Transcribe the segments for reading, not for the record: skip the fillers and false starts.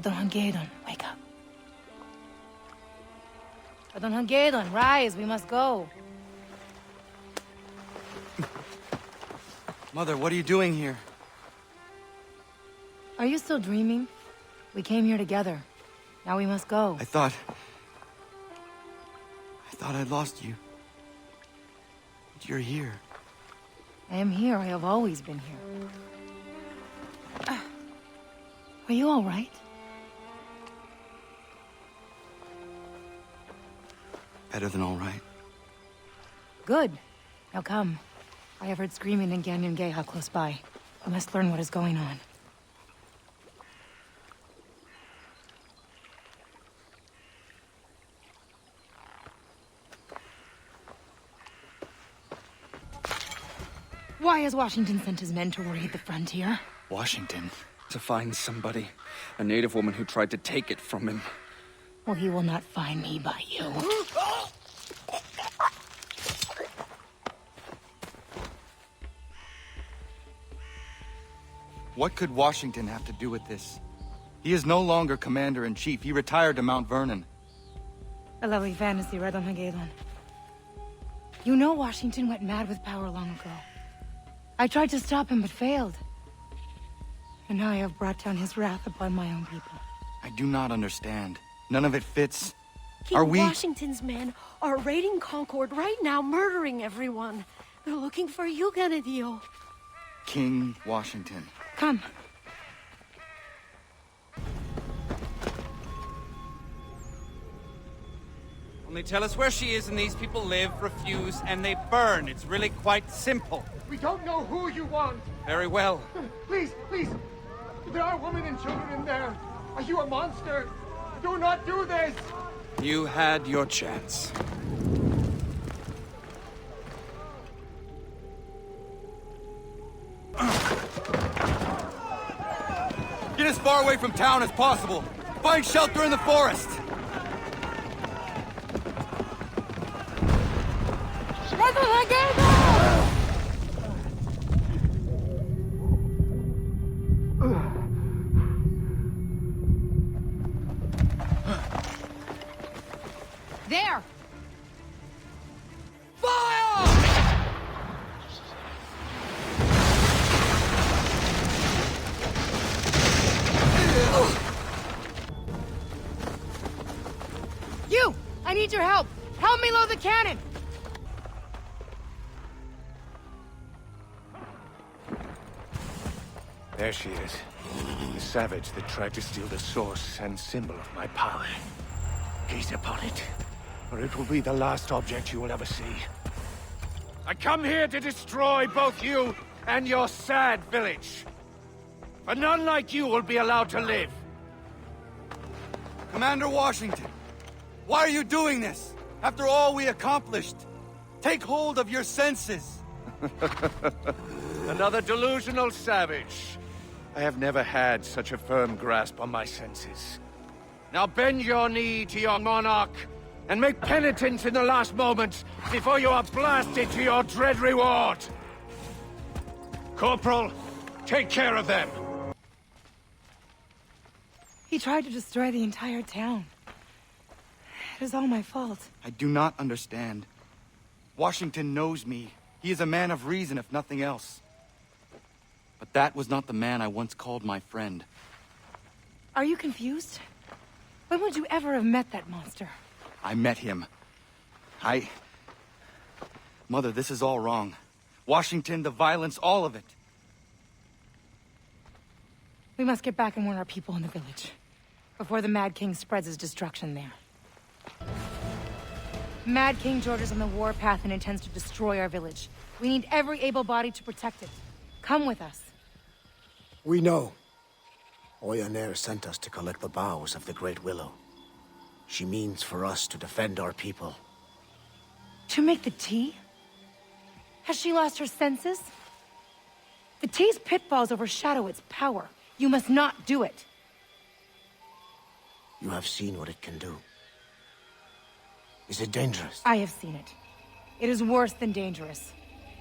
Adon, wake up. Adon, rise, we must go. Mother, what are you doing here? Are you still dreaming? We came here together. Now we must go. I thought I'd lost you. But you're here. I am here. I have always been here. Are you all right? Better than all right. Good. Now come. I have heard screaming in Ganyan close by. We must learn what is going on. Why has Washington sent his men to raid the frontier? Washington? To find somebody. A native woman who tried to take it from him. Well, he will not find me by you. What could Washington have to do with this? He is no longer commander-in-chief. He retired to Mount Vernon. A lovely fantasy, Redon Hagedon. You know Washington went mad with power long ago. I tried to stop him, but failed. And now I have brought down his wrath upon my own people. I do not understand. None of it fits. King Washington's men are raiding Concord right now, murdering everyone. They're looking for you, Kaniehti. King Washington. Come. Only tell us where she is and these people live, refuse, and they burn. It's really quite simple. We don't know who you want. Very well. Please, please. There are women and children in there. Are you a monster? Do not do this. You had your chance. Get as far away from town as possible. Find shelter in the forest. There! You! I need your help! Help me load the cannon! There she is. The savage that tried to steal the source and symbol of my power. Gaze upon it, or it will be the last object you will ever see. I come here to destroy both you and your sad village. For none like you will be allowed to live. Commander Washington, why are you doing this? After all we accomplished, take hold of your senses. Another delusional savage. I have never had such a firm grasp on my senses. Now bend your knee to your monarch, and make penitence in the last moments before you are blasted to your dread reward. Corporal, take care of them. He tried to destroy the entire town. It is all my fault. I do not understand. Washington knows me. He is a man of reason, if nothing else. But that was not the man I once called my friend. Are you confused? When would you ever have met that monster? I met him. Mother, this is all wrong. Washington, the violence, all of it. We must get back and warn our people in the village. Before the Mad King spreads his destruction there. Mad King George is on the warpath and intends to destroy our village. We need every able body to protect it. Come with us. We know. Oyonnaire sent us to collect the boughs of the Great Willow. She means for us to defend our people. To make the tea? Has she lost her senses? The tea's pitfalls overshadow its power. You must not do it. You have seen what it can do. Is it dangerous? I have seen it. It is worse than dangerous.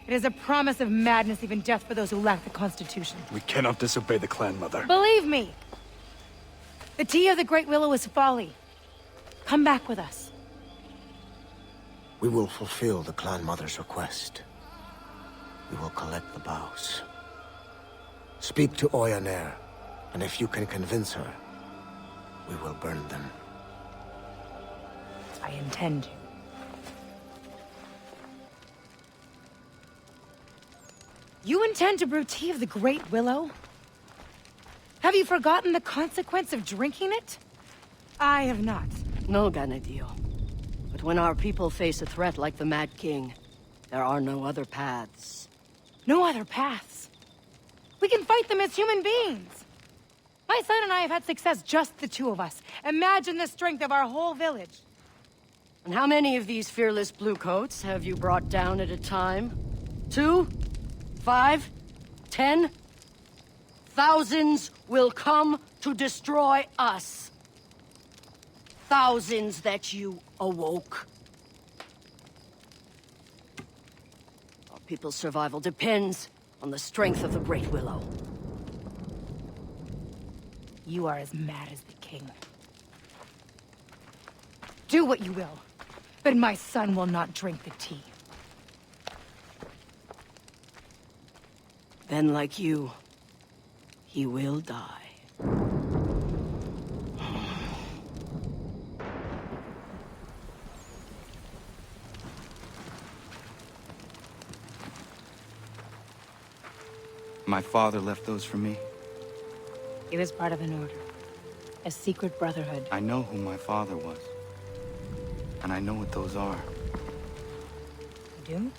It is a promise of madness, even death for those who lack the Constitution. We cannot disobey the clan, Mother. Believe me! The tea of the Great Willow is folly. Come back with us. We will fulfill the clan mother's request. We will collect the boughs. Speak to Oyonnair, and if you can convince her, we will burn them. I intend to. You intend to brew tea of the Great Willow? Have you forgotten the consequence of drinking it? I have not. No, Kaniehti. But when our people face a threat like the Mad King, there are no other paths. No other paths. We can fight them as human beings. My son and I have had success, just the two of us. Imagine the strength of our whole village. And how many of these fearless bluecoats have you brought down at a time? 2? 5? 10? Thousands will come to destroy us. Thousands that you awoke. Our people's survival depends on the strength of the Great Willow. You are as mad as the king. Do what you will, but my son will not drink the tea. Then, like you, he will die. My father left those for me. It was part of an order. A secret brotherhood. I know who my father was. And I know what those are. You do?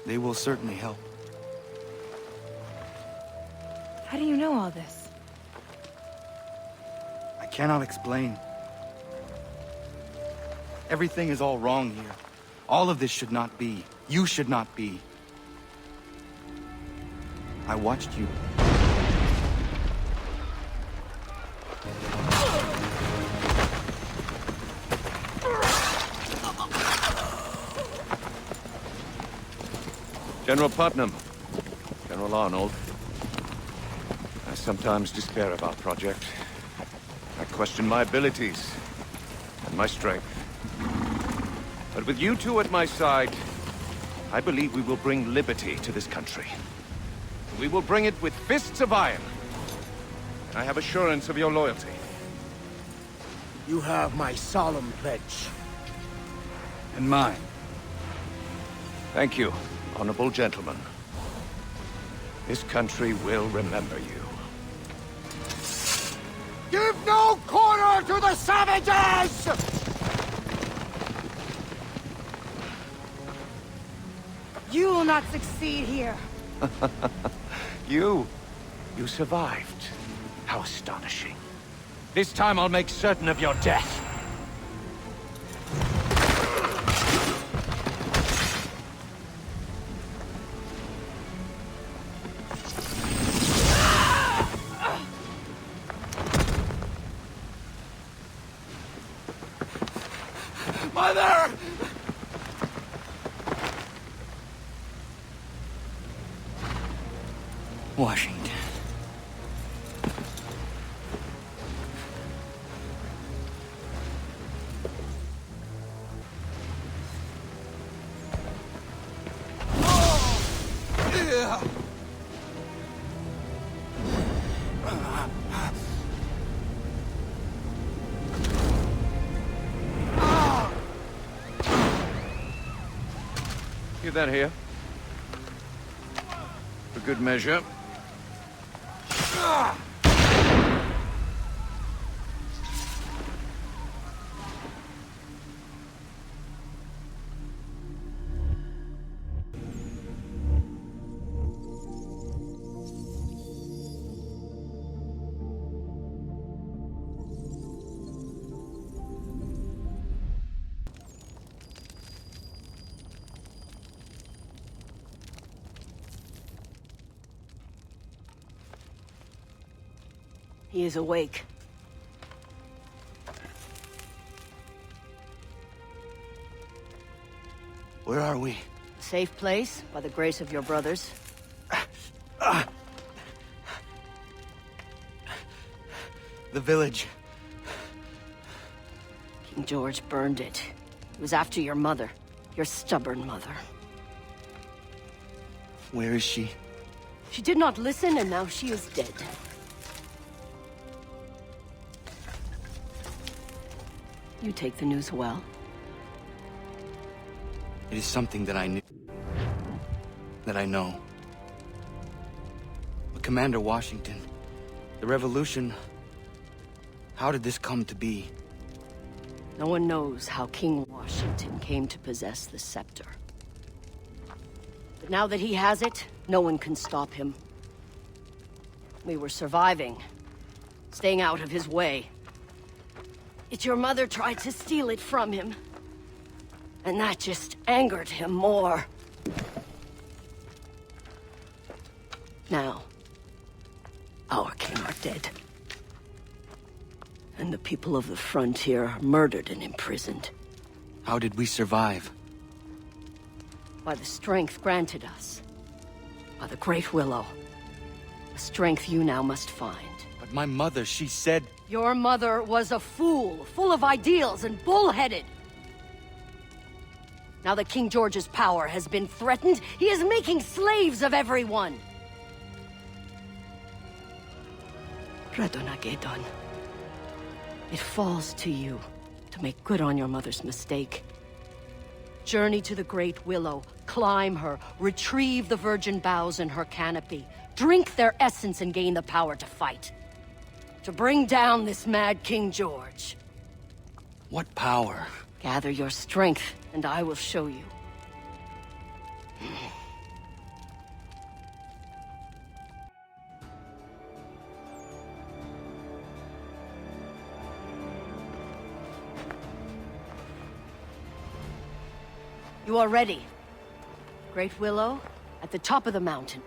They will certainly help. How do you know all this? I cannot explain. Everything is all wrong here. All of this should not be. You should not be. I watched you. General Putnam, General Arnold. I sometimes despair of our project. I question my abilities and my strength. But with you two at my side, I believe we will bring liberty to this country. We will bring it with fists of iron. And I have assurance of your loyalty. You have my solemn pledge. And mine. Thank you, honorable gentlemen. This country will remember you. Give no quarter to the savages! You will not succeed here. You survived. How astonishing. This time I'll make certain of your death. Mother! Washington. Give that here. For good measure. He is awake. Where are we? A safe place, by the grace of your brothers. The village. King George burned it. It was after your mother. Your stubborn mother. Where is she? She did not listen, and now she is dead. You take the news well. It is something that I knew. That I know. But Commander Washington, the revolution... How did this come to be? No one knows how King Washington came to possess the scepter. But now that he has it, no one can stop him. We were surviving, staying out of his way. Yet your mother tried to steal it from him. And that just angered him more. Now, our king are dead. And the people of the frontier are murdered and imprisoned. How did we survive? By the strength granted us. By the Great Willow. A strength you now must find. But my mother, she said... Your mother was a fool, full of ideals and bullheaded. Now that King George's power has been threatened, he is making slaves of everyone. Radonagedon. It falls to you to make good on your mother's mistake. Journey to the Great Willow, climb her, retrieve the virgin boughs in her canopy, drink their essence and gain the power to fight. To bring down this mad King George. What power? Gather your strength, and I will show you. You are ready. Great Willow, at the top of the mountain.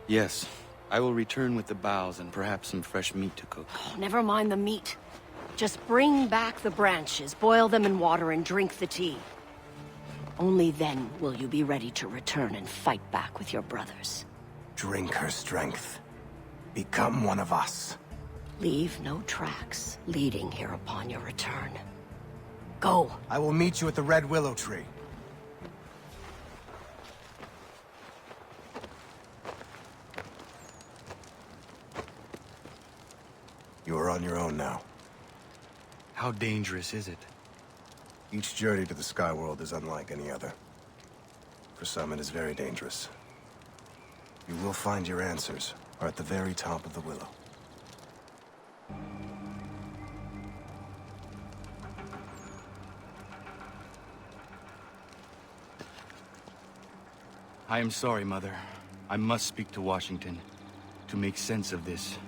Yes. I will return with the boughs and perhaps some fresh meat to cook. Oh, never mind the meat. Just bring back the branches, boil them in water, and drink the tea. Only then will you be ready to return and fight back with your brothers. Drink her strength. Become one of us. Leave no tracks leading here upon your return. Go. I will meet you at the Red Willow Tree. You are on your own now. How dangerous is it? Each journey to the Skyworld is unlike any other. For some, it is very dangerous. You will find your answers are at the very top of the Willow. I am sorry, Mother. I must speak to Washington to make sense of this.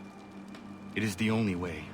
It is the only way.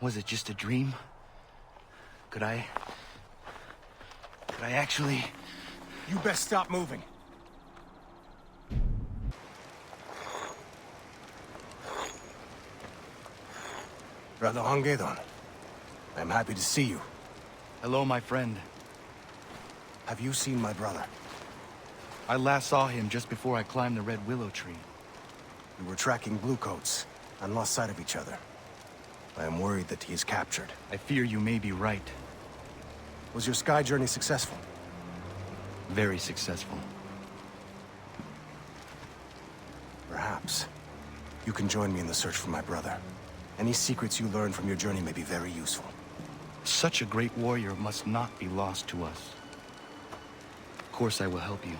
Was it just a dream? Could I actually... You best stop moving. Brother Hangedon, I'm happy to see you. Hello, my friend. Have you seen my brother? I last saw him just before I climbed the Red Willow tree. We were tracking bluecoats and lost sight of each other. I am worried that he is captured. I fear you may be right. Was your sky journey successful? Very successful. Perhaps you can join me in the search for my brother. Any secrets you learn from your journey may be very useful. Such a great warrior must not be lost to us. Of course I will help you.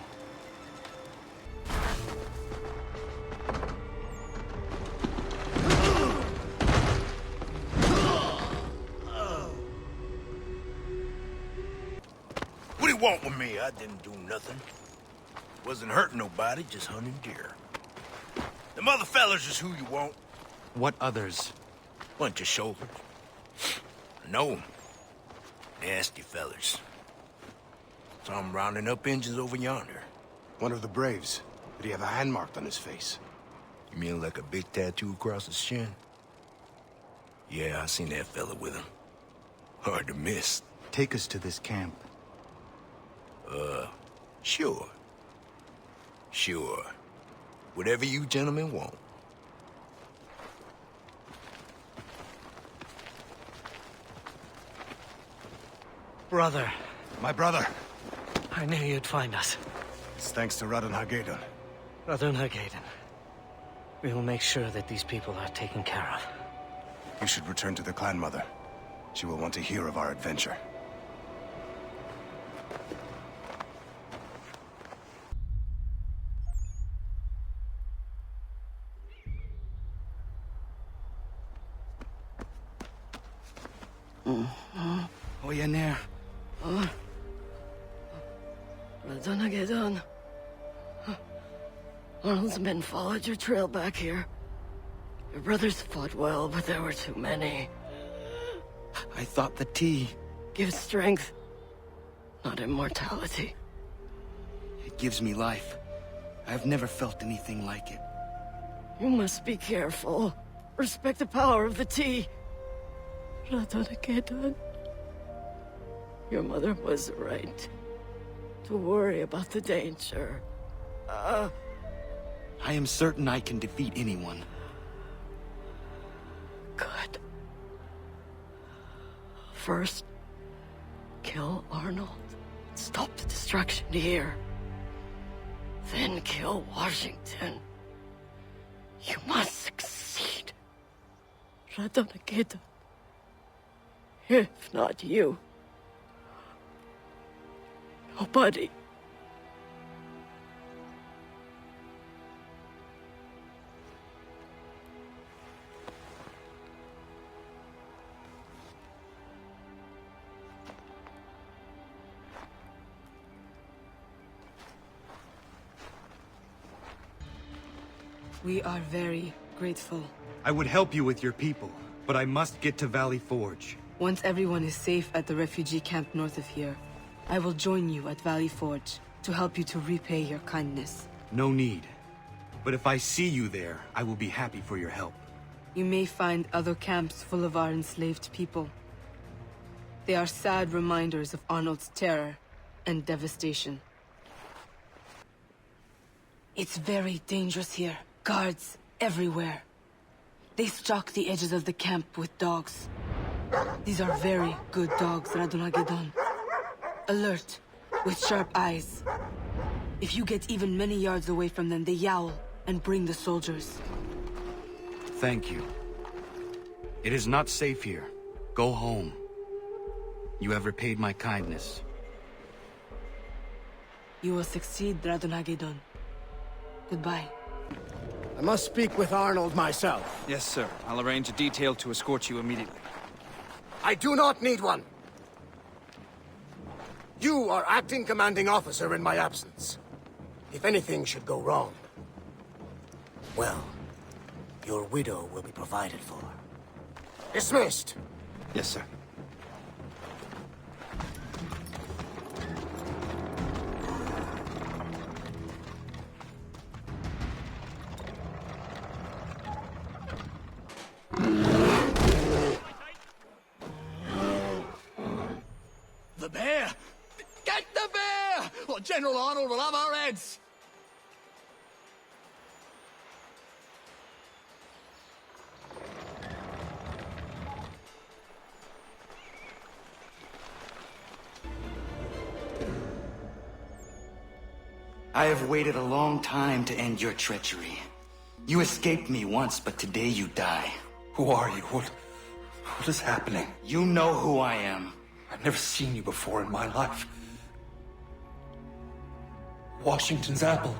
What do you want with me? I didn't do nothing. Wasn't hurting nobody, just hunting deer. Them other fellas is who you want. What others? Bunch of shoulders. I know 'em. Nasty fellers. Saw 'em rounding up Injuns over yonder. One of the Braves. Did he have a hand marked on his face? You mean like a big tattoo across his chin? Yeah, I seen that fella with him. Hard to miss. Take us to this camp. Sure. Sure. Whatever you gentlemen want. Brother, My brother. I knew you'd find us. It's thanks to Radon Hagedon. Radon Hagedon. We will make sure that these people are taken care of. You should return to the clan mother. She will want to hear of our adventure. Oyaner. Radon Hagedon. Arnold's men followed your trail back here. Your brothers fought well, but there were too many. I thought the tea. Gives strength, not immortality. It gives me life. I've never felt anything like it. You must be careful. Respect the power of the tea. Radon Hagedon. Your mother was right to worry about the danger. I am certain I can defeat anyone. Good. First, kill Arnold. Stop the destruction here. Then kill Washington. You must succeed. Radon Hagedon. If not you, nobody. We are very grateful. I would help you with your people, but I must get to Valley Forge. Once everyone is safe at the refugee camp north of here, I will join you at Valley Forge to help you to repay your kindness. No need. But if I see you there, I will be happy for your help. You may find other camps full of our enslaved people. They are sad reminders of Arnold's terror and devastation. It's very dangerous here. Guards everywhere. They stalk the edges of the camp with dogs. These are very good dogs, Radon Hagedon. Alert, with sharp eyes. If you get even many yards away from them, they yowl and bring the soldiers. Thank you. It is not safe here. Go home. You have repaid my kindness. You will succeed, Radon Hagedon. Goodbye. I must speak with Arnold myself. Yes, sir. I'll arrange a detail to escort you immediately. I do not need one. You are acting commanding officer in my absence. If anything should go wrong, well, your widow will be provided for. Dismissed. Yes, sir. The bear! Get the bear! Or General Arnold will have our heads! I have waited a long time to end your treachery. You escaped me once, but today you die. Who are you? What is happening? You know who I am. I've never seen you before in my life. Washington's apple.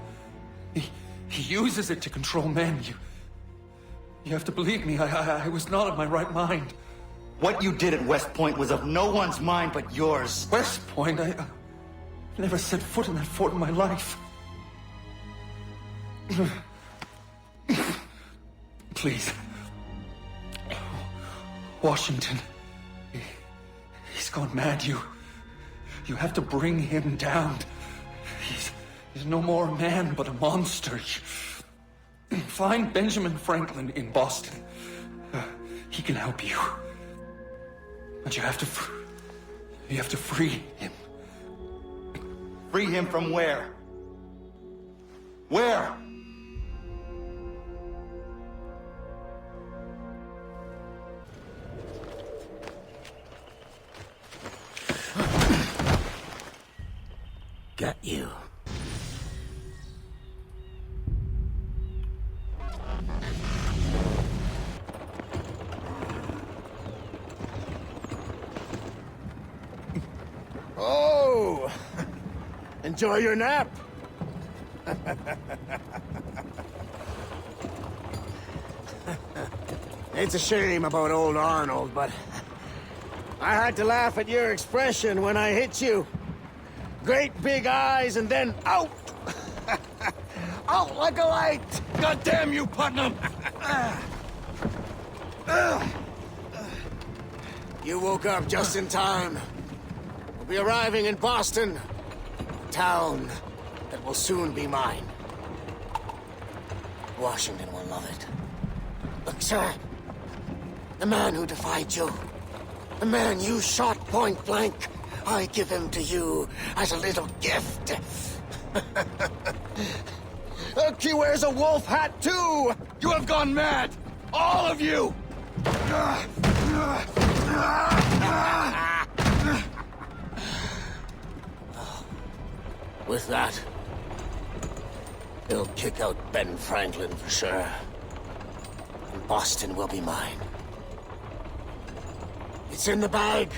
He uses it to control men. You have to believe me. I was not in my right mind. What you did at West Point was of no one's mind but yours. West Point? I never set foot in that fort in my life. Please. Washington. He's gone mad. You have to bring him down. He's no more a man, but a monster. Find Benjamin Franklin in Boston. He can help you. But you have to free him. Free him from where? Where? Got you. Oh! Enjoy your nap. It's a shame about old Arnold, but I had to laugh at your expression when I hit you. Great big eyes and then out! Out like a light! God damn you, Putnam! You woke up just in time. We'll be arriving in Boston, a town that will soon be mine. Washington will love it. Look, sir, the man who defied you, the man you shot point blank, I give him to you as a little gift. Look, he wears a wolf hat too! You have gone mad! All of you! With that, he'll kick out Ben Franklin for sure. And Boston will be mine. It's in the bag.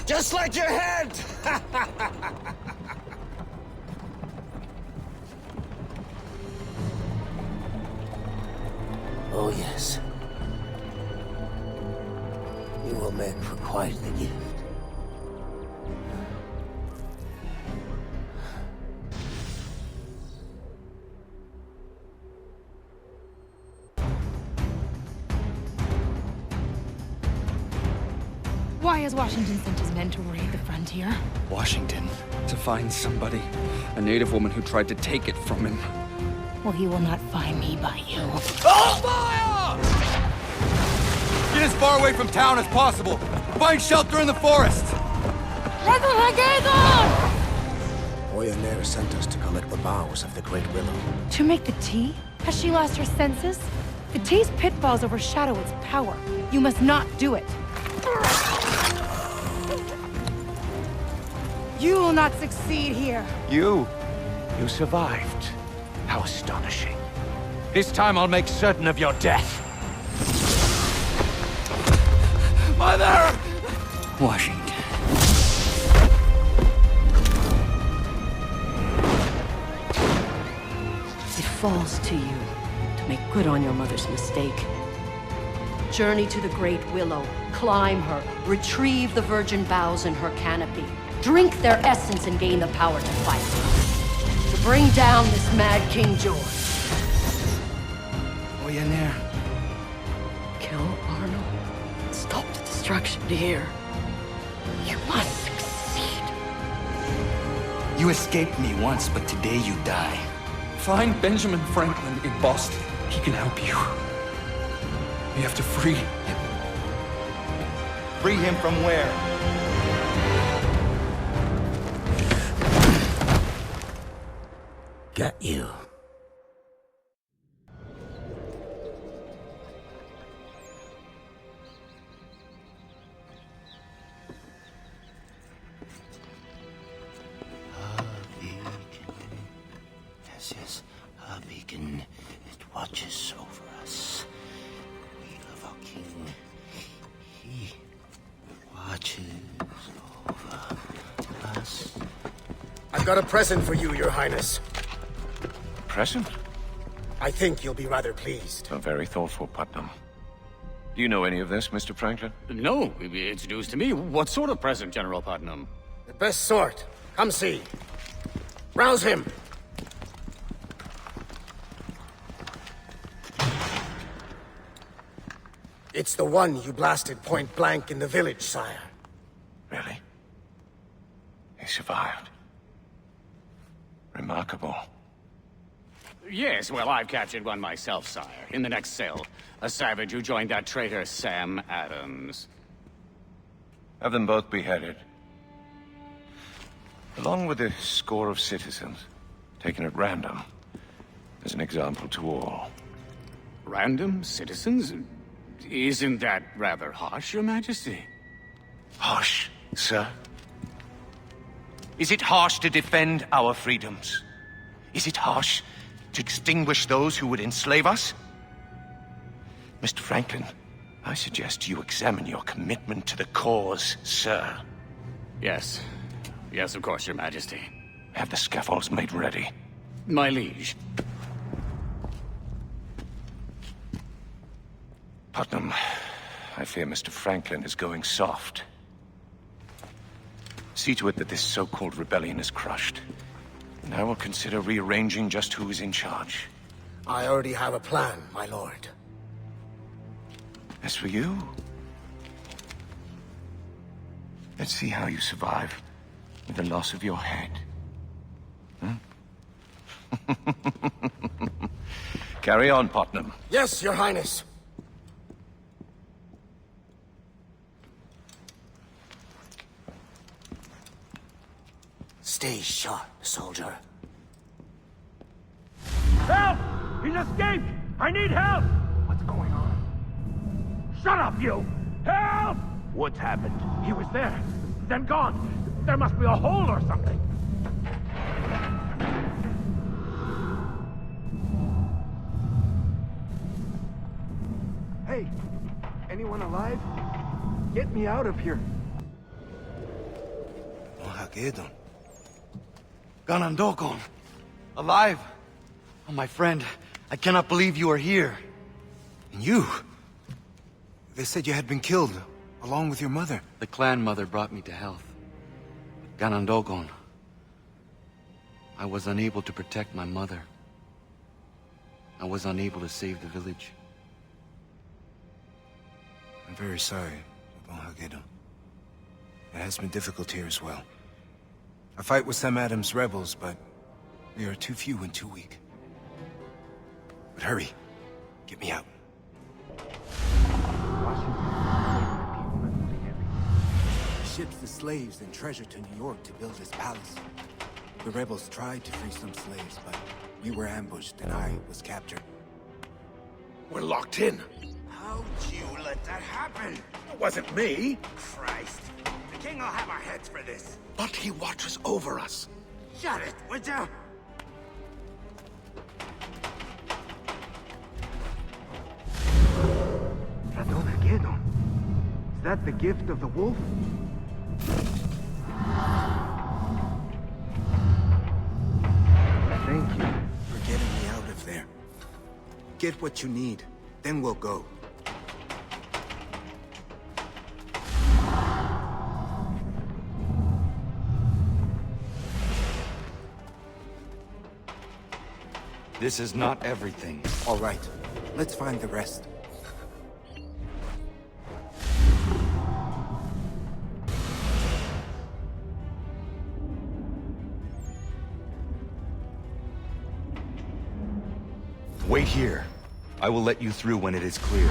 Just like your head! Oh, yes. You will make for quite the gift. Why has Washington sent his men to raid the frontier? Washington. To find somebody. A native woman who tried to take it from him. Well, he will not find me by you. Fire! Get as far away from town as possible. Find shelter in the forest. Oya Nair sent us to collect the boughs of the Great Willow. To make the tea? Has she lost her senses? The tea's pitfalls overshadow its power. You must not do it. You will not succeed here. You survived. How astonishing. This time I'll make certain of your death. Mother! Washington. It falls to you to make good on your mother's mistake. Journey to the Great Willow, climb her, retrieve the virgin boughs in her canopy, drink their essence and gain the power to fight. To bring down this mad King George. Oya Nair. Kill Arnold. Stop destruction here. You must succeed. You escaped me once, but today you die. Find Benjamin Franklin in Boston. He can help you. We have to free him. Free him from where? Get you. Yes, a beacon. It watches over us. We love our king. He watches over us. I've got a present for you, Your Highness. Present? I think you'll be rather pleased. Very thoughtful, Putnam. Do you know any of this, Mr. Franklin? No, it's news to me. What sort of present, General Putnam? The best sort. Come see. Rouse him! It's the one you blasted point blank in the village, sire. Really? He survived. Remarkable. Yes, well, I've captured one myself, sire, in the next cell. A savage who joined that traitor Sam Adams. Have them both beheaded. Along with a score of citizens, taken at random, as an example to all. Random citizens? Isn't that rather harsh, Your Majesty? Harsh, sir? Is it harsh to defend our freedoms? Is it harsh to extinguish those who would enslave us? Mr. Franklin, I suggest you examine your commitment to the cause, sir. Yes. Yes, of course, Your Majesty. Have the scaffolds made ready. My liege. Putnam, I fear Mr. Franklin is going soft. See to it that this so-called rebellion is crushed. And I will consider rearranging just who is in charge. I already have a plan, my lord. As for you, let's see how you survive with the loss of your head. Hmm? Carry on, Putnam. Yes, Your Highness. Stay sharp, soldier. Help! He's escaped! I need help! What's going on? Shut up, you! Help! What's happened? He was there, then gone. There must be a hole or something. Hey, anyone alive? Get me out of here. Ganondokon! Alive! Oh, my friend, I cannot believe you are here. And you? They said you had been killed, along with your mother. The clan mother brought me to health. But Ganondokon, I was unable to protect my mother. I was unable to save the village. I'm very sorry, It has been difficult here as well. I fight with Sam Adams' rebels, but they are too few and too weak. But hurry. Get me out. He ships the slaves and treasure to New York to build his palace. The rebels tried to free some slaves, but we were ambushed and I was captured. We're locked in. How'd you let that happen? It wasn't me. Christ. The king will have our heads for this. But he watches over us. Shut it, would you? Is that the gift of the wolf? Thank you for getting me out of there. Get what you need, then we'll go. This is not everything. All right, let's find the rest. Wait here. I will let you through when it is clear.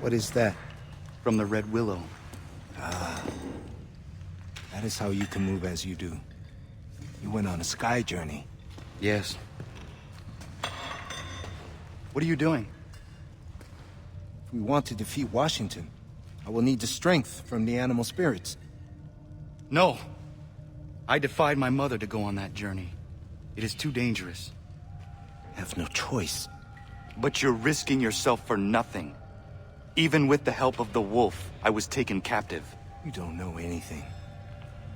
What is that? From the Red Willow. Ah. That is how you can move as you do. You went on a sky journey. Yes. What are you doing? If we want to defeat Washington, I will need the strength from the animal spirits. No. I defied my mother to go on that journey. It is too dangerous. I have no choice. But you're risking yourself for nothing. Even with the help of the wolf, I was taken captive. You don't know anything.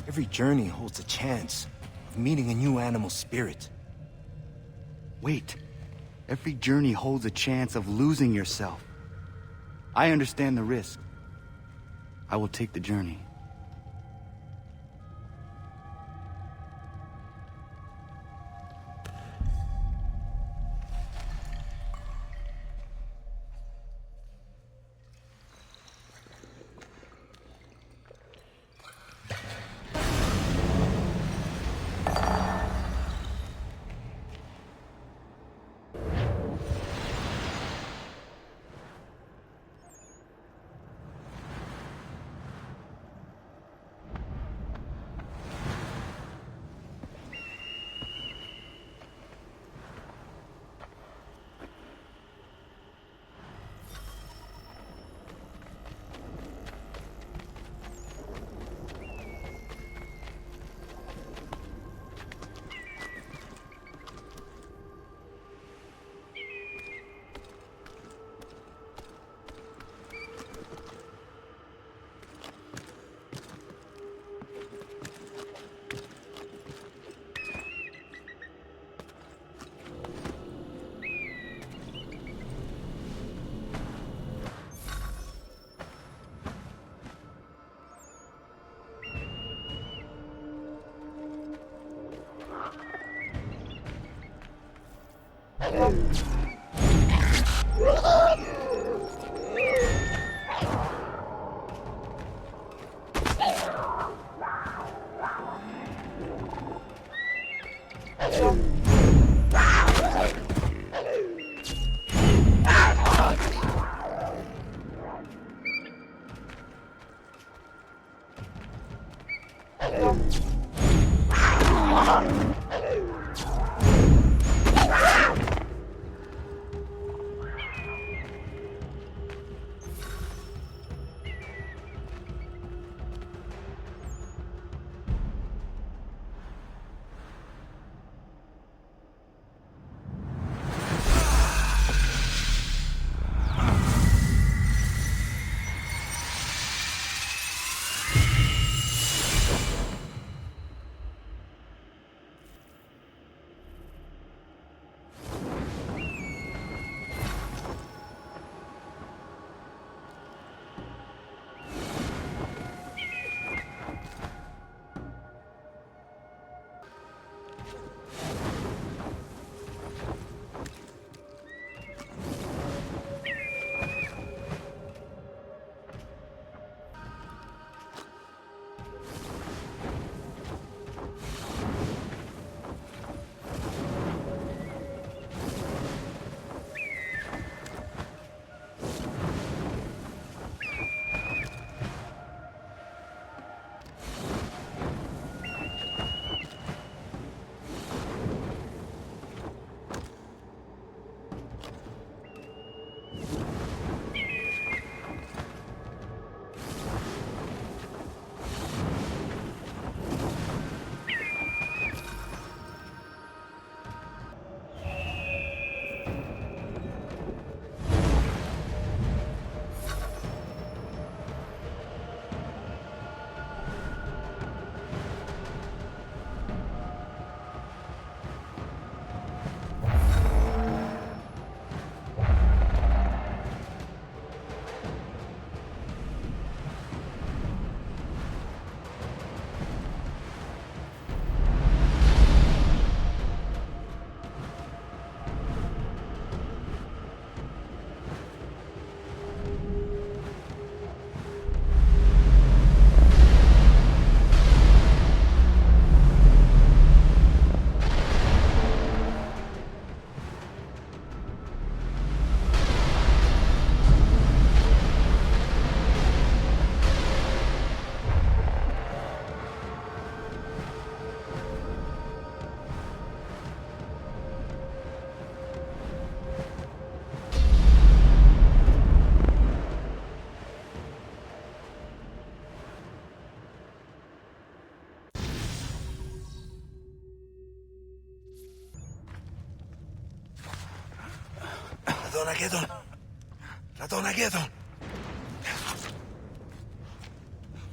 Every journey holds a chance of meeting a new animal spirit. Wait. Every journey holds a chance of losing yourself. I understand the risk. I will take the journey. Radonagedon! Radonagedon!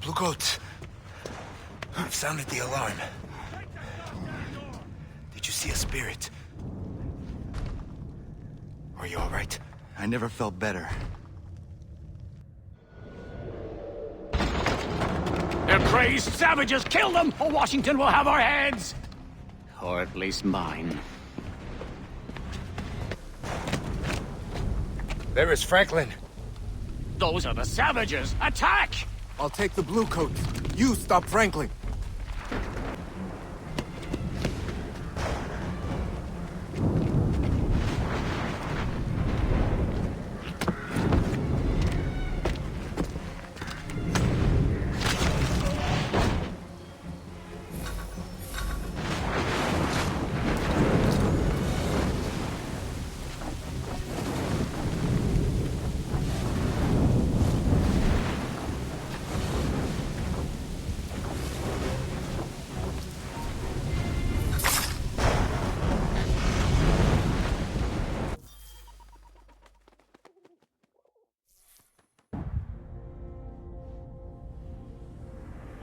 Blue coats. I've sounded the alarm. Did you see a spirit? Are you all right? I never felt better. They're crazed savages! Kill them, or Washington will have our heads! Or at least mine. There is Franklin. Those are the savages! Attack! I'll take the blue coat. You stop Franklin.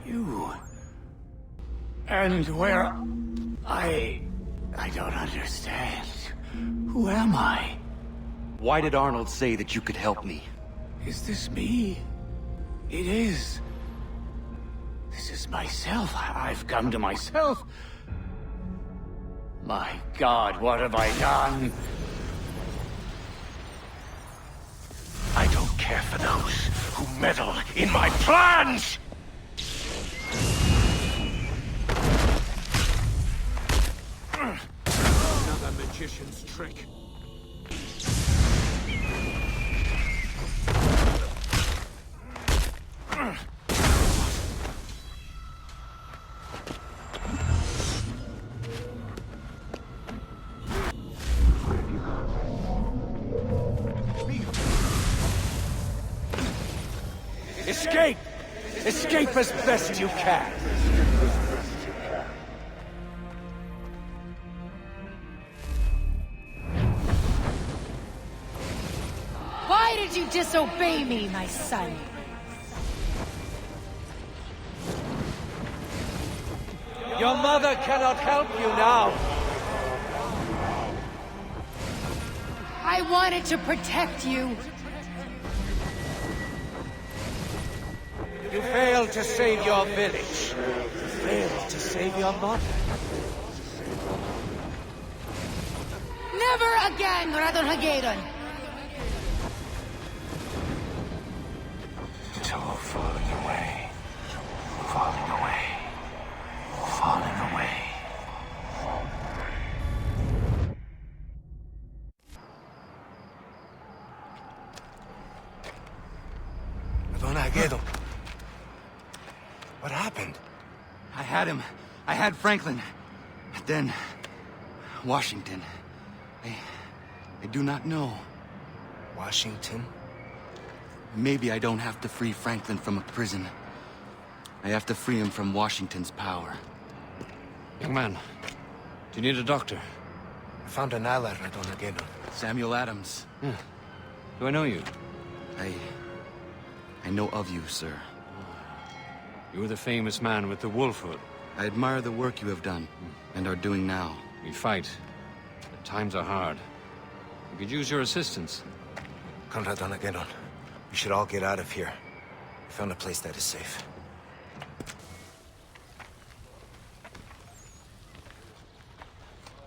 You... And where... I don't understand. Who am I? Why did Arnold say that you could help me? Is this me? It is. This is myself. I've come to myself. My God, what have I done? I don't care for those who meddle in my plans! Another magician's trick. Escape! Escape as best you can! Why did you disobey me, my son? Your mother cannot help you now! I wanted to protect you. You failed to save your village. You failed to save your mother. Never again, Radonagedon. It's all falling away. Falling away. Falling away. Radonagedon. What happened? I had him. I had Franklin. Then... Washington. I do not know. Washington? Maybe I don't have to free Franklin from a prison. I have to free him from Washington's power. Young man, do you need a doctor? I found an ally, Radonagedon. Samuel Adams. Yeah. Do I know you? I know of you, sir. You were the famous man with the wolf hood. I admire the work you have done, and are doing now. We fight. But times are hard. We could use your assistance. Come, Radonagedon. We should all get out of here. We found a place that is safe.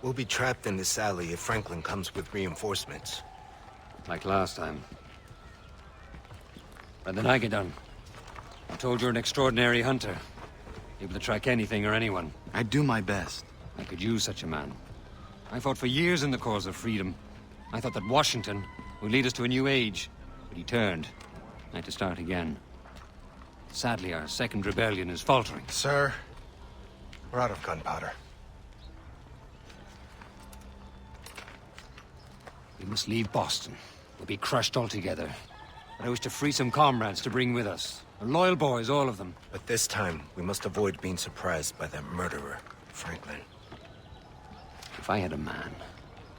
We'll be trapped in this alley if Franklin comes with reinforcements. Like last time. Radonagedon, I'm told you're an extraordinary hunter. Able to track anything or anyone. I do my best. I could use such a man. I fought for years in the cause of freedom. I thought that Washington would lead us to a new age, but he turned. I had to start again. Sadly, our second rebellion is faltering. Sir, we're out of gunpowder. We must leave Boston. We'll be crushed altogether. But I wish to free some comrades to bring with us. They're loyal boys, all of them. But this time, we must avoid being surprised by that murderer, Franklin. If I had a man,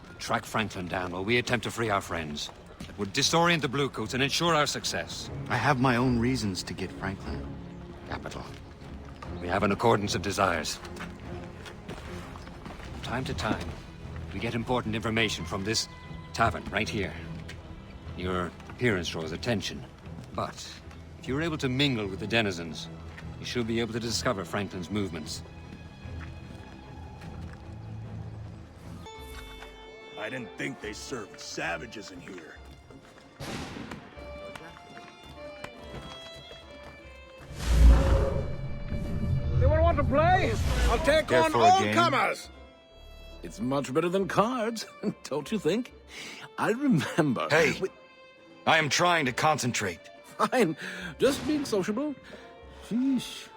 I'd track Franklin down while we attempt to free our friends. that would disorient the Bluecoats and ensure our success. I have my own reasons to get Franklin. Capital. We have an accordance of desires. From time to time, we get important information from this tavern right here. Your appearance draws attention, but if you're able to mingle with the denizens, you should be able to discover Franklin's movements. I didn't think they served savages in here. Anyone want to play? I'll take Care on for a all game? comers! It's much better than cards, don't you think? I remember... Hey! I am trying to concentrate. Fine. Just being sociable. Sheesh.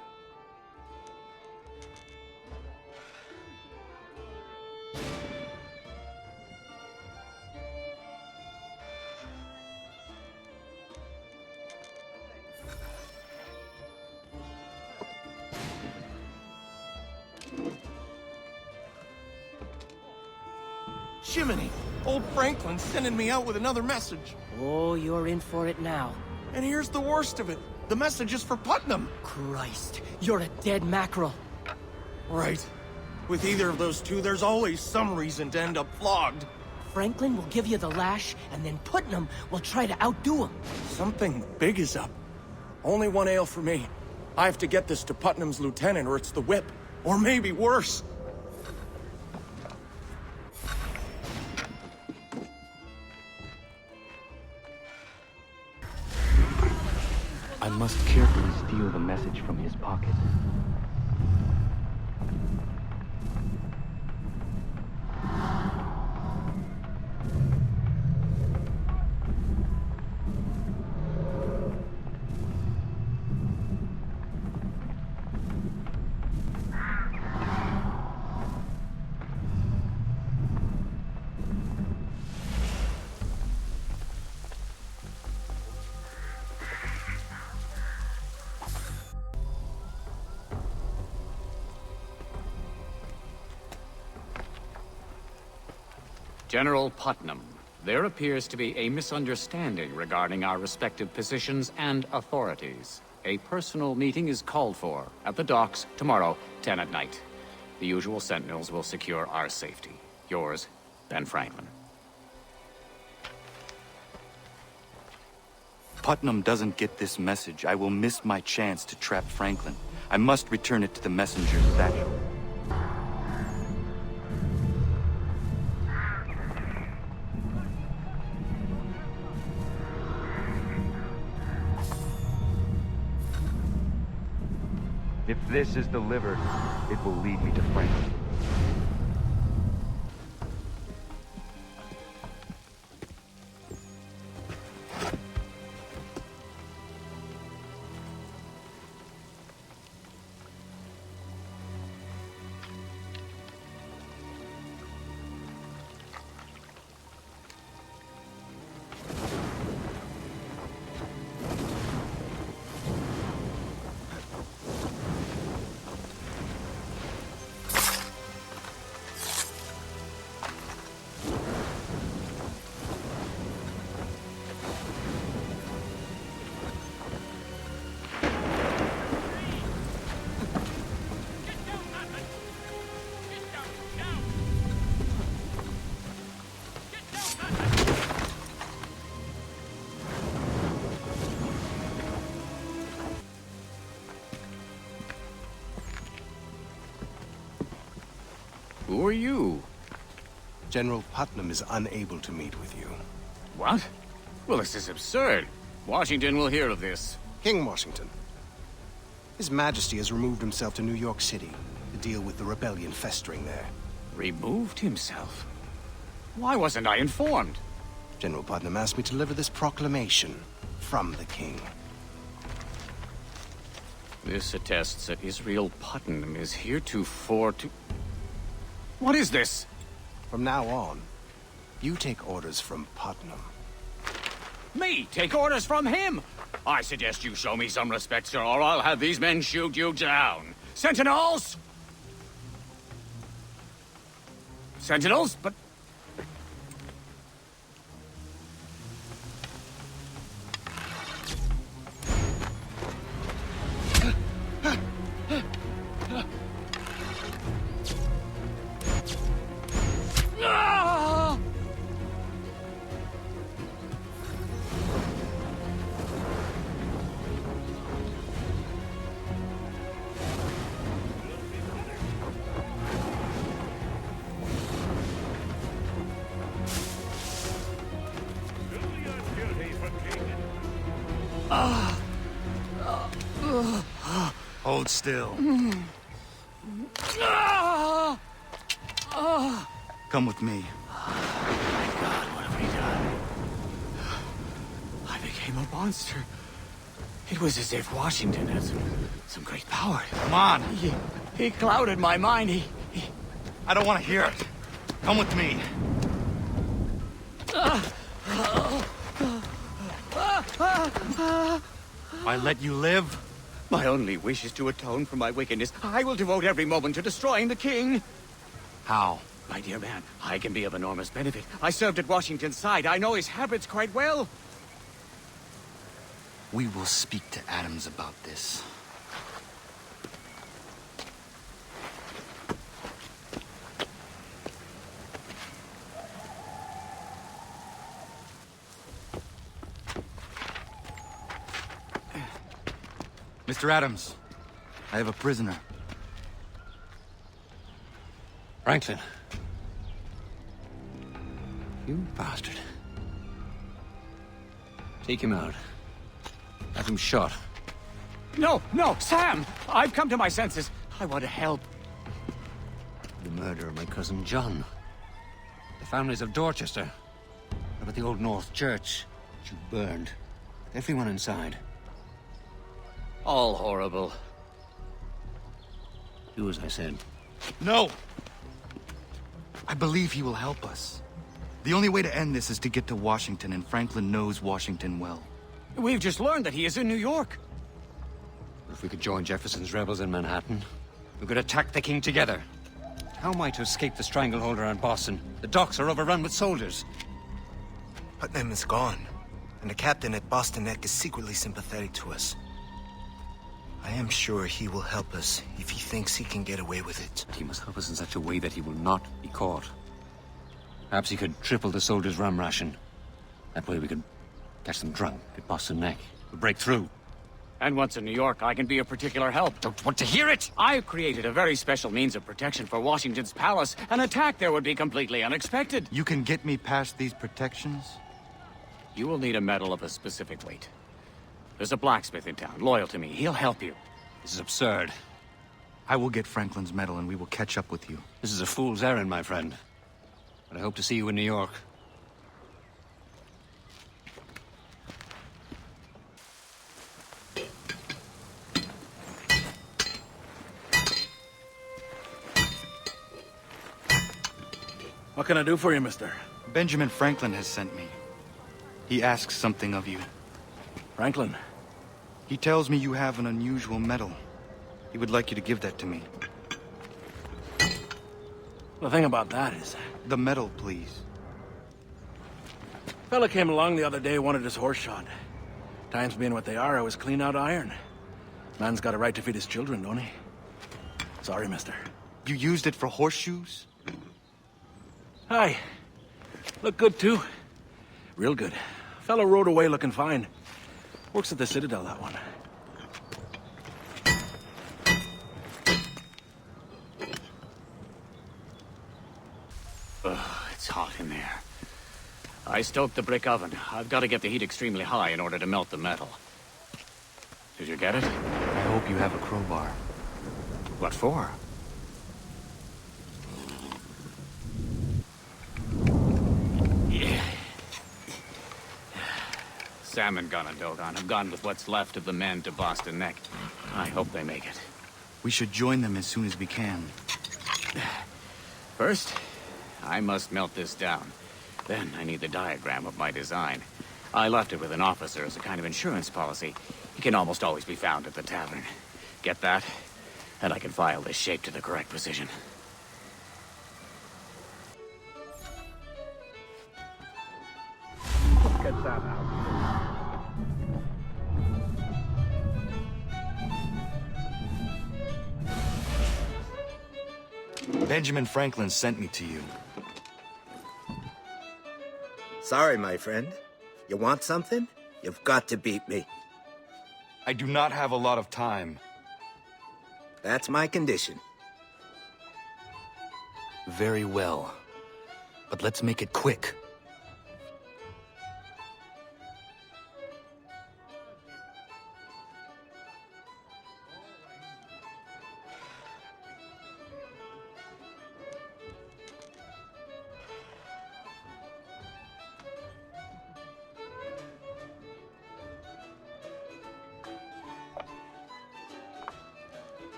Jiminy! Old Franklin's sending me out with another message. Oh, you're in for it now. And here's the worst of it. The message is for Putnam. Christ, you're a dead mackerel. Right. With either of those two, there's always some reason to end up flogged. Franklin will give you the lash, and then Putnam will try to outdo him. Something big is up. Only one ale for me. I have to get this to Putnam's lieutenant, or it's the whip. Or maybe worse. I must carefully steal the message from his pocket. General Putnam, there appears to be a misunderstanding regarding our respective positions and authorities. A personal meeting is called for at the docks tomorrow, 10 at night. The usual sentinels will secure our safety. Yours, Ben Franklin. Putnam doesn't get this message, I will miss my chance to trap Franklin. I must return it to the messenger's satchel. If this is delivered, it will lead me to Franklin. Who are you? General Putnam is unable to meet with you. What? Well, this is absurd. Washington will hear of this. King Washington. His Majesty has removed himself to New York City to deal with the rebellion festering there. Removed himself? Why wasn't I informed? General Putnam asked me to deliver this proclamation from the king. This attests that Israel Putnam is heretofore to... What is this? From now on, you take orders from Putnam. Me take orders from him? I suggest you show me some respect, sir, or I'll have these men shoot you down. Sentinels! Sentinels? But... Hold still. Come with me. My God, what have we done? I became a monster. It was as if Washington had some great power. Come on. He clouded my mind. I don't want to hear it. Come with me. I let you live? My only wish is to atone for my wickedness. I will devote every moment to destroying the king. How? My dear man, I can be of enormous benefit. I served at Washington's side. I know his habits quite well. We will speak to Adams about this. Mr. Adams, I have a prisoner. Franklin. You bastard. Take him out. Have him shot. No, Sam! I've come to my senses. I want to help. The murder of my cousin John. The families of Dorchester. What about the Old North Church, which you burned? With everyone inside. All horrible. Do as I said. No! I believe he will help us. The only way to end this is to get to Washington, and Franklin knows Washington well. We've just learned that he is in New York. If we could join Jefferson's rebels in Manhattan, we could attack the king together. How am I to escape the stranglehold around Boston? The docks are overrun with soldiers. Putnam is gone, and the captain at Boston Neck is secretly sympathetic to us. I am sure he will help us if he thinks he can get away with it. He must help us in such a way that he will not be caught. Perhaps he could triple the soldiers' rum ration. That way we could catch them drunk at Boston Neck. We'll break through. And once in New York, I can be of particular help. Don't want to hear it! I've created a very special means of protection for Washington's palace. An attack there would be completely unexpected. You can get me past these protections? You will need a metal of a specific weight. There's a blacksmith in town, loyal to me. He'll help you. This is absurd. I will get Franklin's medal and we will catch up with you. This is a fool's errand, my friend. But I hope to see you in New York. What can I do for you, mister? Benjamin Franklin has sent me. He asks something of you. Franklin? He tells me you have an unusual medal. He would like you to give that to me. The thing about that is... The medal, please. Fella came along the other day, wanted his horse shot. Times being what they are, I was clean out iron. Man's got a right to feed his children, don't he? Sorry, mister. You used it for horseshoes? Hi. Look good, too. Real good. Fella rode away looking fine. Works at the Citadel, that one. Ugh, it's hot in there. I stoked the brick oven. I've got to get the heat extremely high in order to melt the metal. Did you get it? I hope you have a crowbar. What for? Sam and Gunn and Dogon have gone with what's left of the men to Boston Neck. I hope they make it. We should join them as soon as we can. First, I must melt this down. Then I need the diagram of my design. I left it with an officer as a kind of insurance policy. He can almost always be found at the tavern. Get that? And I can file this shape to the correct position. Get that out. Benjamin Franklin sent me to you. Sorry, my friend. You want something? You've got to beat me. I do not have a lot of time. That's my condition. Very well. But let's make it quick.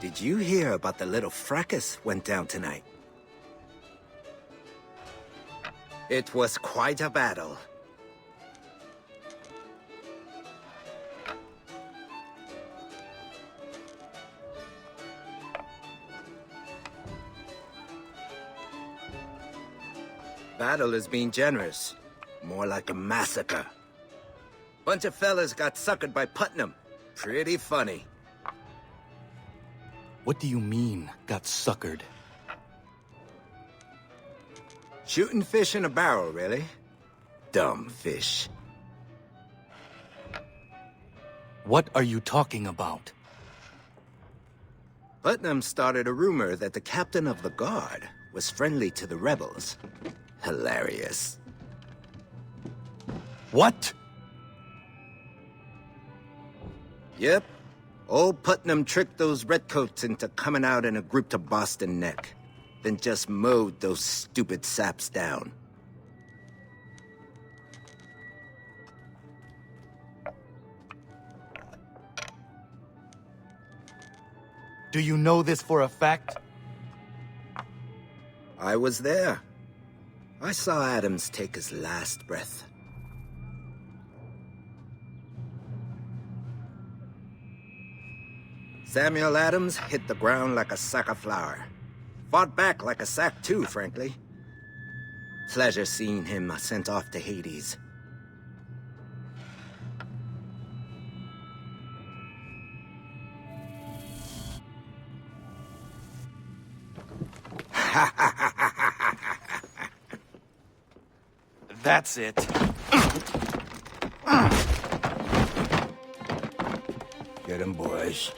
Did you hear about the little fracas went down tonight? It was quite a battle. Battle is being generous. More like a massacre. Bunch of fellas got suckered by Putnam. Pretty funny. What do you mean, got suckered? Shooting fish in a barrel, really? Dumb fish. What are you talking about? Putnam started a rumor that the captain of the guard was friendly to the rebels. Hilarious. What? Yep. Old Putnam tricked those redcoats into coming out in a group to Boston Neck. Then just mowed those stupid saps down. Do you know this for a fact? I was there. I saw Adams take his last breath. Samuel Adams hit the ground like a sack of flour. Fought back like a sack too, frankly. Pleasure seeing him sent off to Hades. That's it. Get him, boys.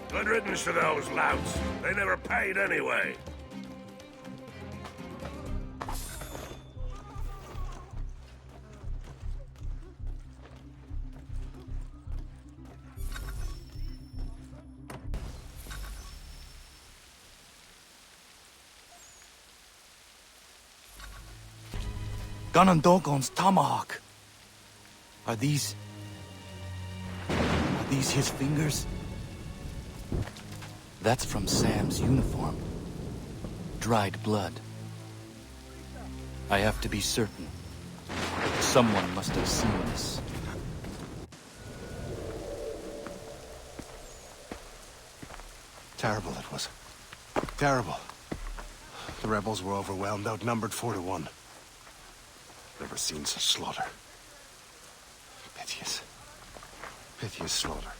Good riddance to those louts. They never paid anyway. Ganondogon's tomahawk. Are these his fingers? That's from Sam's uniform. Dried blood. I have to be certain. Someone must have seen this. Terrible it was. Terrible. The rebels were overwhelmed, outnumbered 4 to 1. Never seen such slaughter. Piteous. Piteous slaughter.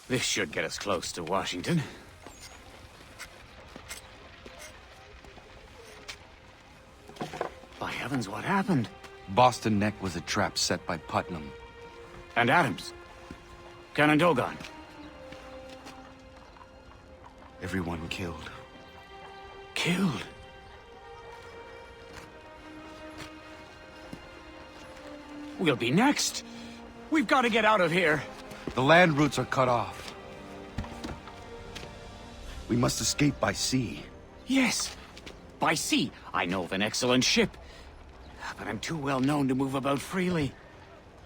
This should get us close to Washington. By heavens, what happened? Boston Neck was a trap set by Putnam. And Adams? Canon Dogon? Everyone killed. Killed? We'll be next. We've got to get out of here. The land routes are cut off. We must escape by sea. Yes, by sea. I know of an excellent ship, but I'm too well known to move about freely.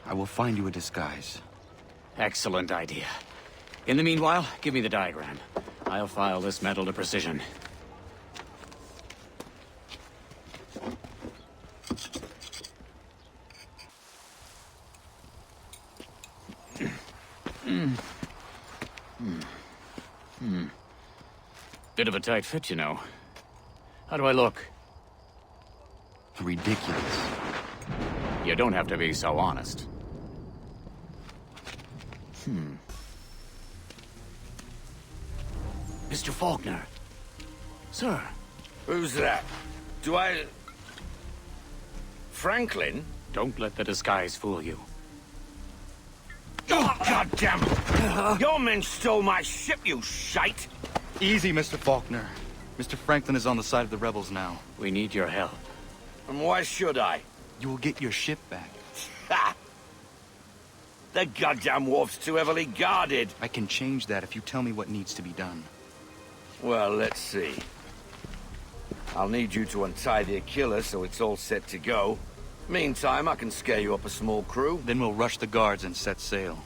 I will find you a disguise. Excellent idea. In the meanwhile, give me the diagram. I'll file this metal to precision. Bit of a tight fit, you know. How do I look? Ridiculous. You don't have to be so honest. Mr. Faulkner. Sir. Who's that? Do I... Franklin? Don't let the disguise fool you. Oh, goddammit! Your men stole my ship, you shite! Easy, Mr. Faulkner. Mr. Franklin is on the side of the rebels now. We need your help. And why should I? You will get your ship back. Ha! The goddamn wharf's too heavily guarded. I can change that if you tell me what needs to be done. Well, let's see. I'll need you to untie the Achilles so it's all set to go. Meantime, I can scare you up a small crew. Then we'll rush the guards and set sail.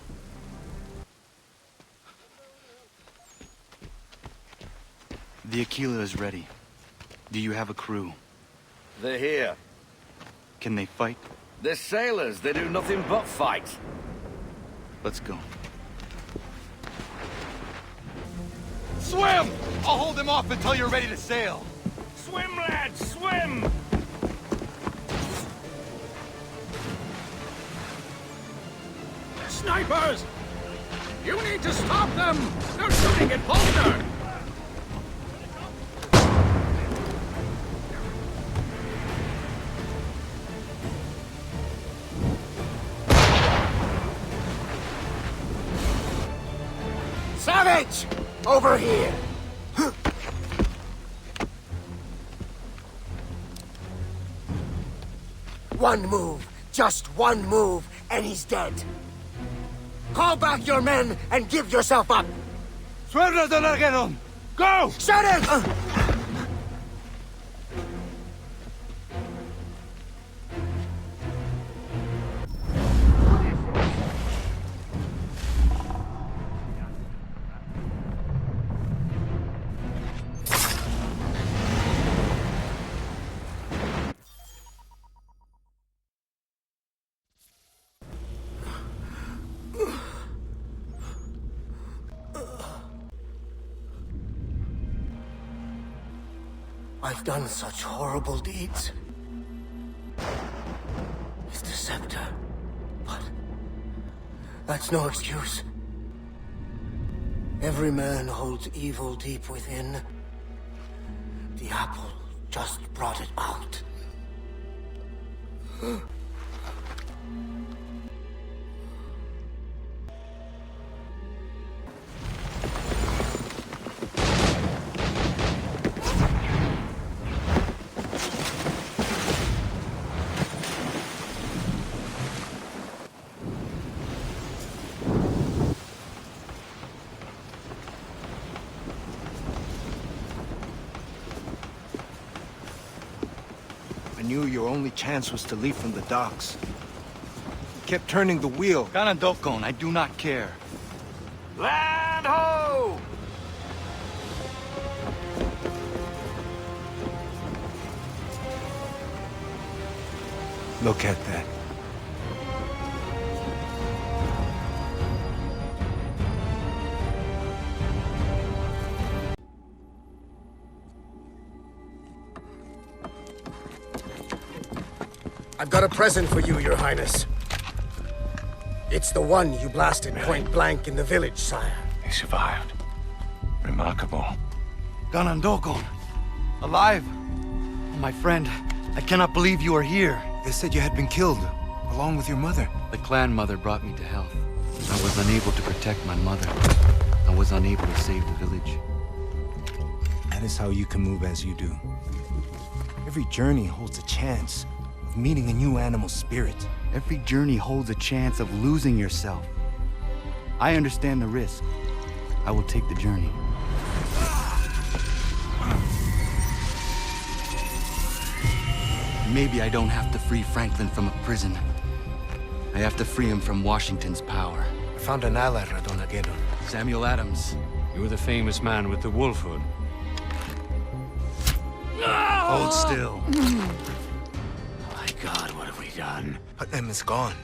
The Aquila is ready. Do you have a crew? They're here. Can they fight? They're sailors. They do nothing but fight. Let's go. Swim! I'll hold them off until you're ready to sail. Swim, lads, swim! Snipers! You need to stop them! They're shooting at Faulkner! Savage! Over here! One move, just one move, and he's dead. Call back your men and give yourself up! Suelta de Largueron! Go! Shut it! I've done such horrible deeds. It's the Scepter. But that's no excuse. Every man holds evil deep within. The apple just brought it out. I knew your only chance was to leave from the docks. You kept turning the wheel. Kanandokon, I do not care. Land ho! Look at that. I've got a present for you, Your Highness. It's the one you blasted point blank in the village, sire. survived. Remarkable. Ganondokon! Alive! My friend, I cannot believe you are here. They said you had been killed, along with your mother. The clan mother brought me to health. I was unable to protect my mother. I was unable to save the village. That is how you can move as you do. Every journey holds a chance of meeting a new animal spirit. Every journey holds a chance of losing yourself. I understand the risk. I will take the journey. Maybe I don't have to free Franklin from a prison. I have to free him from Washington's power. I found an ally, Radonagedon. Samuel Adams. You're the famous man with the wolf hood. Hold still. My God, what have we done? Putnam is gone,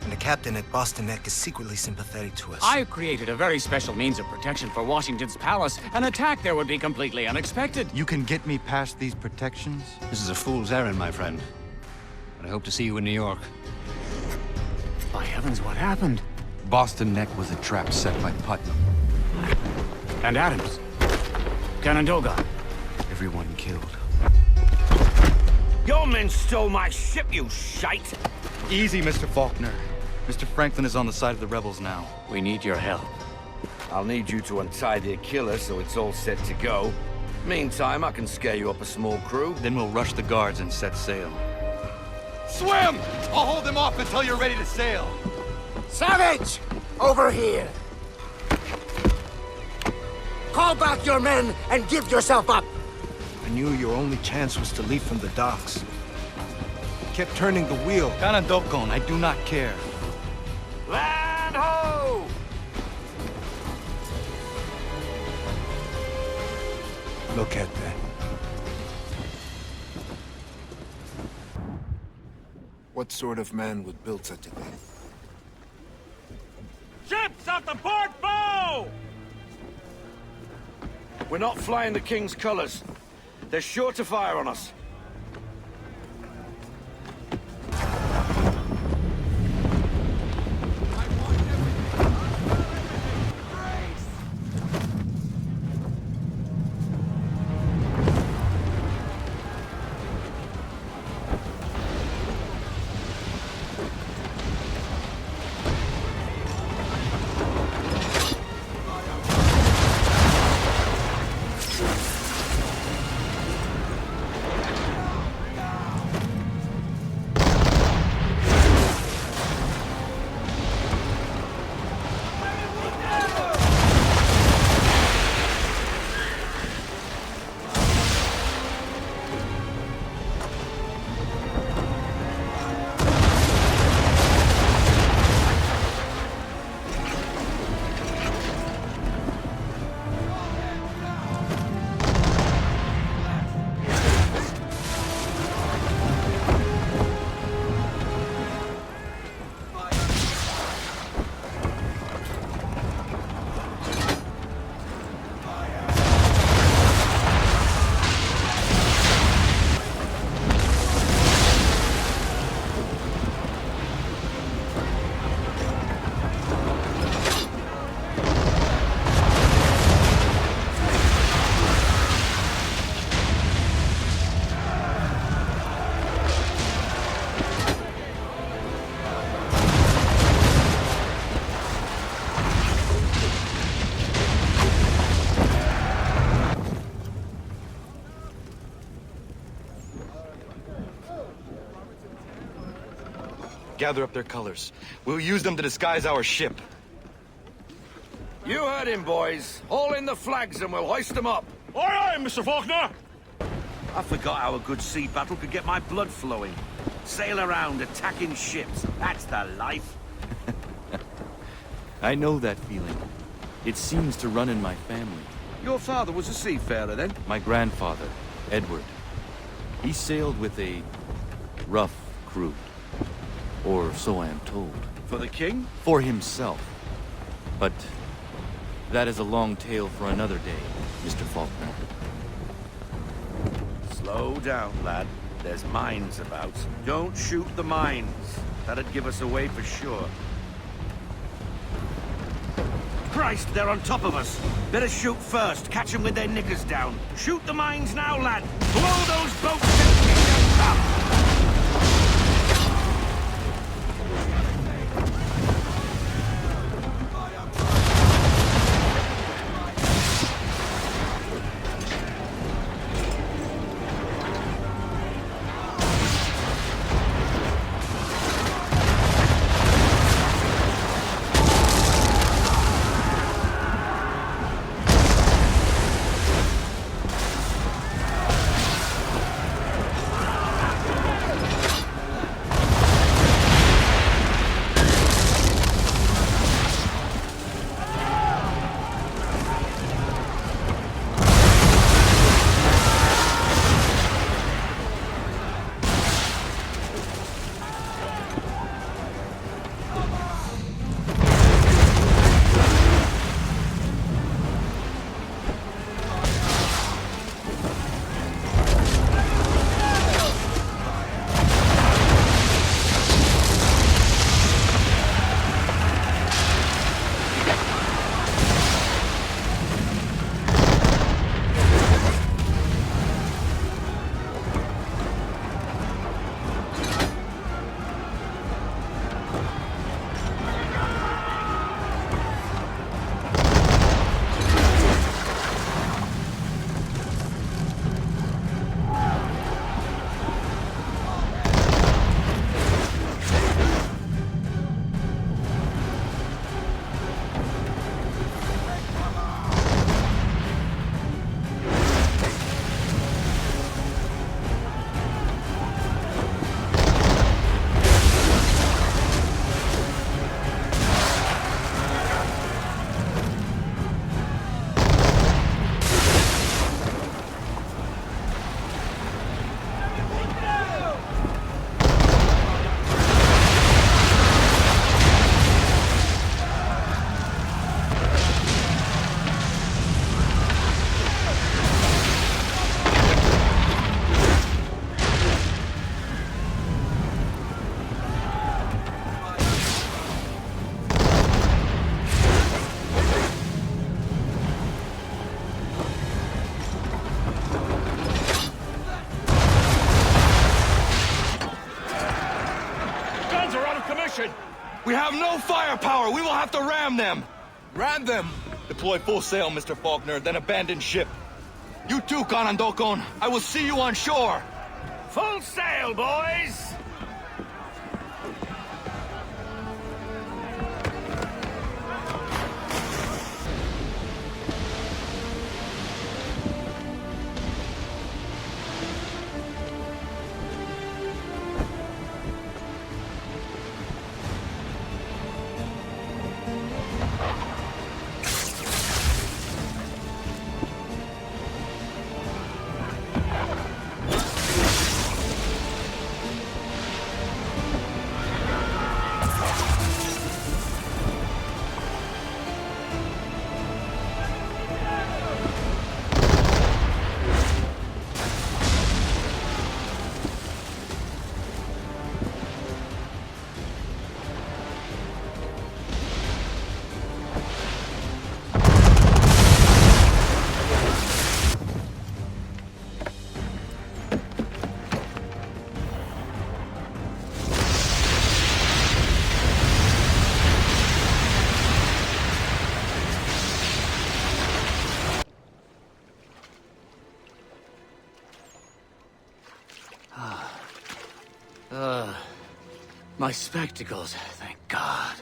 and the captain at Boston Neck is secretly sympathetic to us. I created a very special means of protection for Washington's palace. An attack there would be completely unexpected. You can get me past these protections? This is a fool's errand, my friend. But I hope to see you in New York. By heavens, what happened? Boston Neck was a trap set by Putnam. And Adams. Canandoga. Everyone killed. Your men stole my ship, you shite! Easy, Mr. Faulkner. Mr. Franklin is on the side of the rebels now. We need your help. I'll need you to untie the Achilles so it's all set to go. Meantime, I can scare you up a small crew. Then we'll rush the guards and set sail. Swim! I'll hold them off until you're ready to sail. Savage! Over here! Call back your men and give yourself up! I knew your only chance was to leave from the docks. You kept turning the wheel. Ganondokon, I do not care. Land ho! Look at that. What sort of man would build such a thing? Ships at the port bow! We're not flying the King's colors. They're sure to fire on us. Gather up their colors. We'll use them to disguise our ship. You heard him, boys. Haul in the flags and we'll hoist them up. Aye, aye, Mr. Faulkner! I forgot how a good sea battle could get my blood flowing. Sail around, attacking ships. That's the life. I know that feeling. It seems to run in my family. Your father was a seafarer, then? My grandfather, Edward. He sailed with a rough crew. Or so I am told. For the king? For himself. But that is a long tale for another day, Mr. Faulkner. Slow down, lad. There's mines about. Don't shoot the mines. That'd give us away for sure. Christ, they're on top of us. Better shoot first, catch them with their knickers down. Shoot the mines now, lad. Blow those boats and kick them up. We have no firepower. We will have to ram them. Ram them! Deploy full sail, Mr. Faulkner, then abandon ship. You too, Kanandokon. I will see you on shore. Full sail, boys! My spectacles, thank God.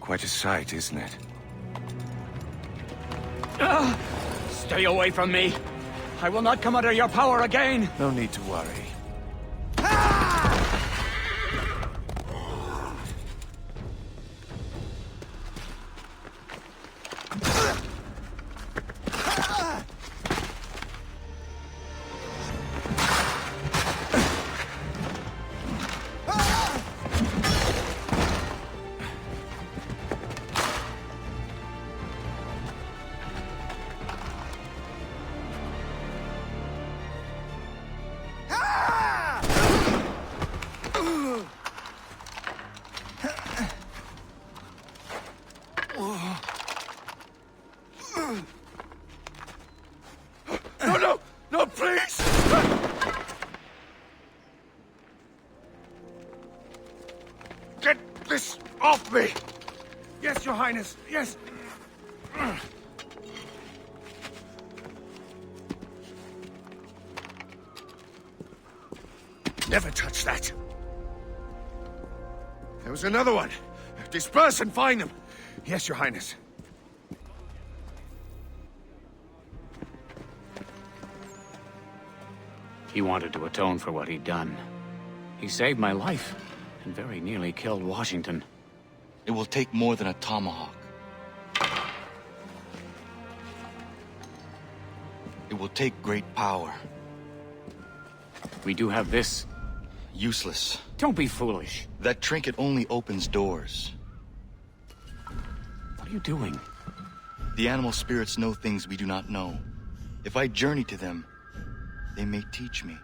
Quite a sight, isn't it? Stay away from me! I will not come under your power again! No need to worry. No, no! No, please! Get this off me! Yes, Your Highness, yes! Never touch that! There was another one! Disperse and find them! Yes, Your Highness. He wanted to atone for what he'd done. He saved my life, and very nearly killed Washington. It will take more than a tomahawk. It will take great power. We do have this. Useless. Don't be foolish. That trinket only opens doors. What are you doing? The animal spirits know things we do not know. If I journey to them, they may teach me.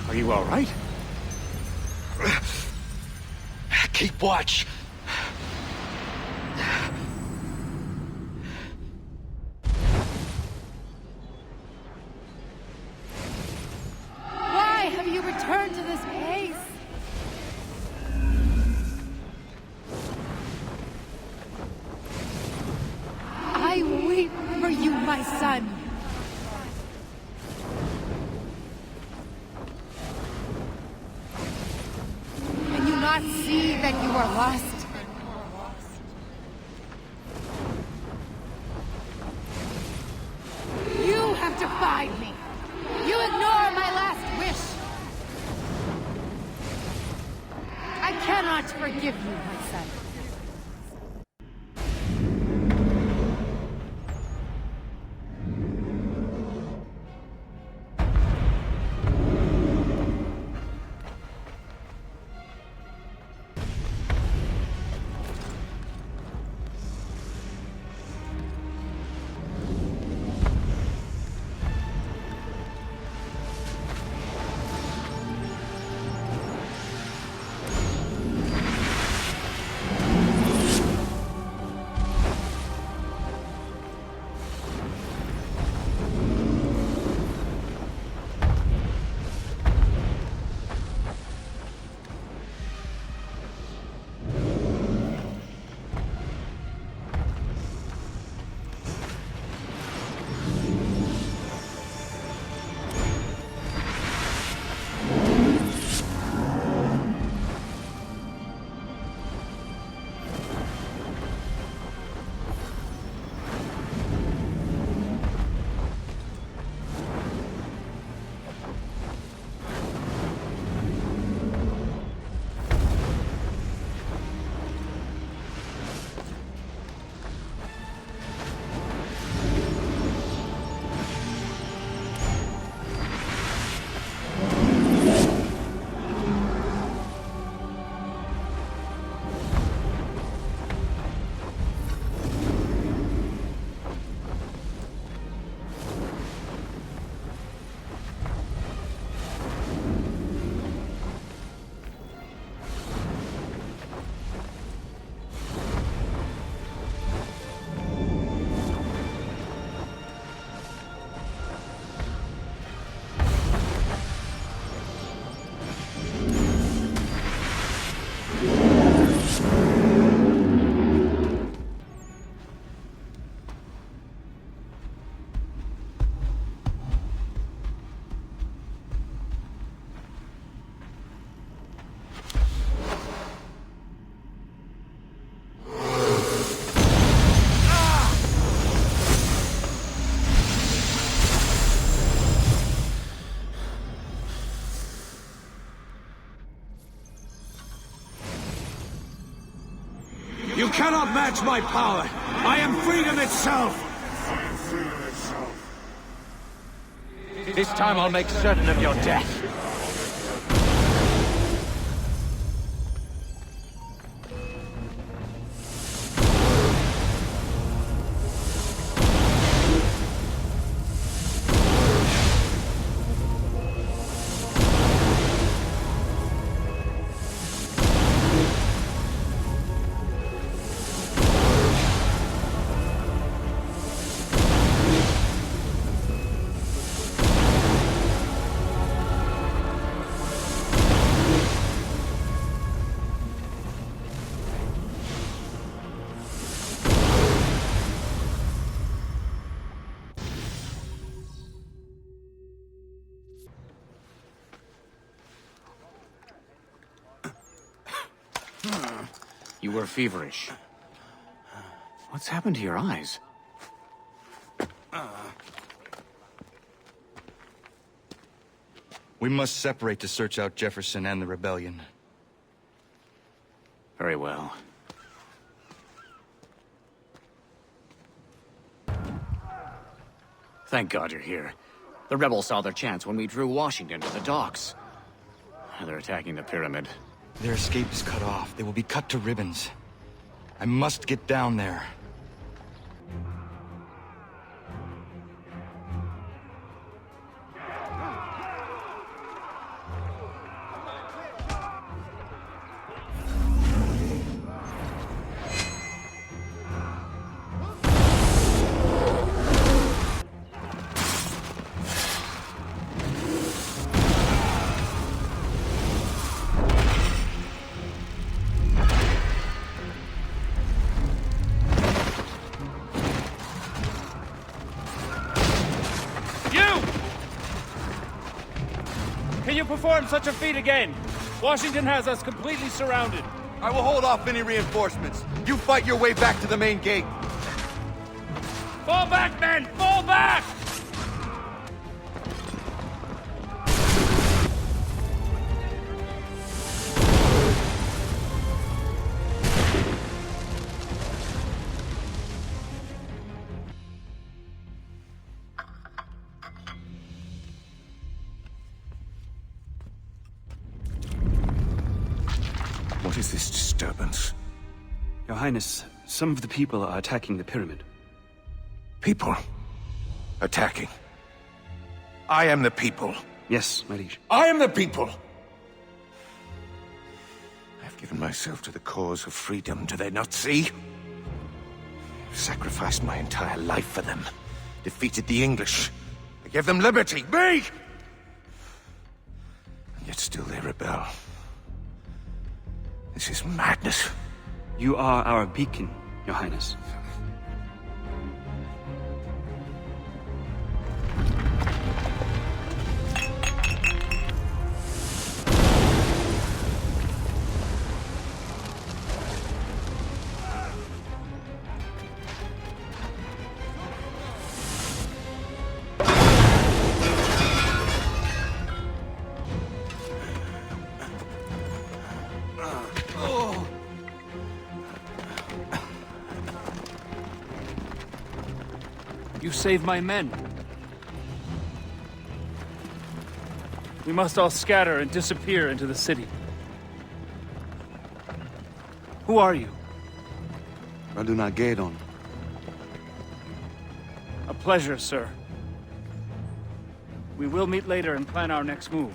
Are you all right? Keep watch. Why have you returned to this place? I weep for you, my son. Can you not see that you are lost? You have defied me. You ignore my last wish. I cannot forgive you, my son. You cannot match my power! I am freedom itself! This time I'll make certain of your death. You were feverish. What's happened to your eyes? We must separate to search out Jefferson and the rebellion. Very well. Thank God you're here. The rebels saw their chance when we drew Washington to the docks. They're attacking the pyramid. Their escape is cut off. They will be cut to ribbons. I must get down there. Can you perform such a feat again? Washington has us completely surrounded. I will hold off any reinforcements. You fight your way back to the main gate. Fall back, men! Fall back! What is this disturbance? Your Highness, some of the people are attacking the pyramid. People? Attacking? I am the people. Yes, my liege. I am the people! I've given myself to the cause of freedom, do they not see? I've sacrificed my entire life for them. Defeated the English. I gave them liberty, me! And yet still they rebel. This is madness. You are our beacon, Your Highness. You saved my men. We must all scatter and disappear into the city. Who are you? Radunagedon. A pleasure, sir. We will meet later and plan our next move.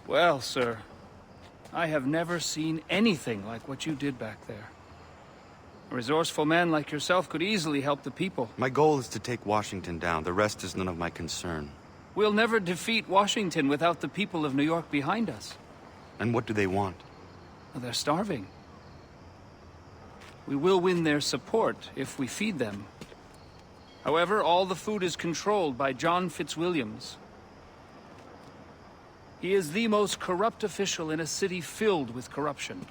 Well, sir, I have never seen anything like what you did back there. A resourceful man like yourself could easily help the people. My goal is to take Washington down. The rest is none of my concern. We'll never defeat Washington without the people of New York behind us. And what do they want? They're starving. We will win their support if we feed them. However, all the food is controlled by John Fitzwilliams. He is the most corrupt official in a city filled with corruption.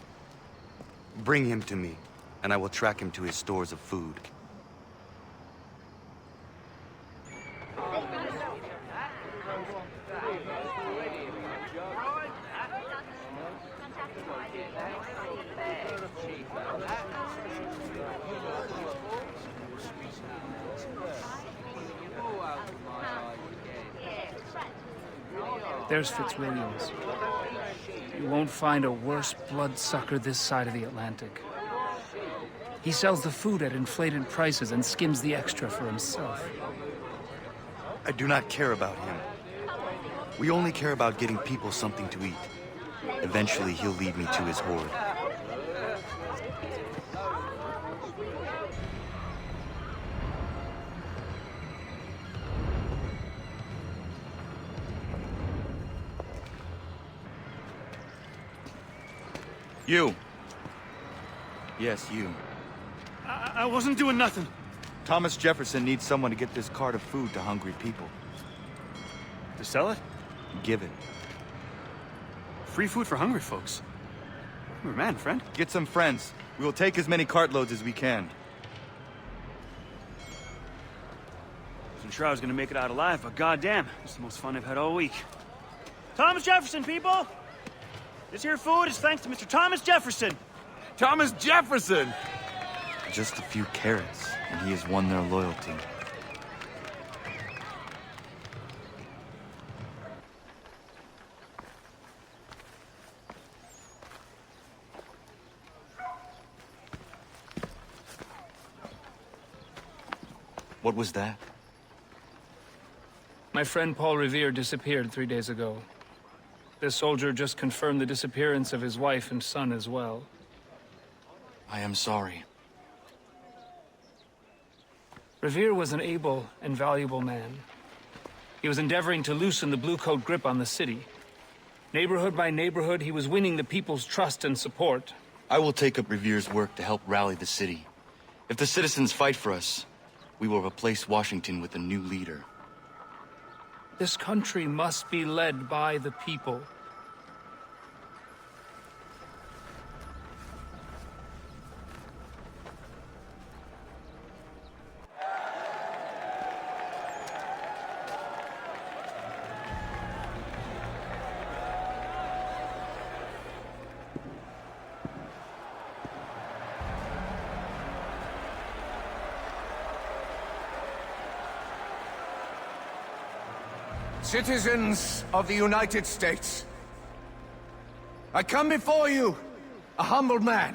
Bring him to me, and I will track him to his stores of food. There's Fitzwilliams. You won't find a worse bloodsucker this side of the Atlantic. He sells the food at inflated prices and skims the extra for himself. I do not care about him. We only care about getting people something to eat. Eventually, he'll lead me to his horde. You. Yes, you. I wasn't doing nothing. Thomas Jefferson needs someone to get this cart of food to hungry people. To sell it? Give it. Free food for hungry folks. You're a man, friend. Get some friends. We will take as many cartloads as we can. Wasn't sure I was gonna make it out alive, but goddamn, it's the most fun I've had all week. Thomas Jefferson, people! This here food is thanks to Mr. Thomas Jefferson. Thomas Jefferson! Just a few carrots, and he has won their loyalty. What was that? My friend Paul Revere disappeared 3 days ago. This soldier just confirmed the disappearance of his wife and son as well. I am sorry. Revere was an able and valuable man. He was endeavoring to loosen the Blue Coat grip on the city. Neighborhood by neighborhood, he was winning the people's trust and support. I will take up Revere's work to help rally the city. If the citizens fight for us, we will replace Washington with a new leader. This country must be led by the people. Citizens of the United States, I come before you, a humble man.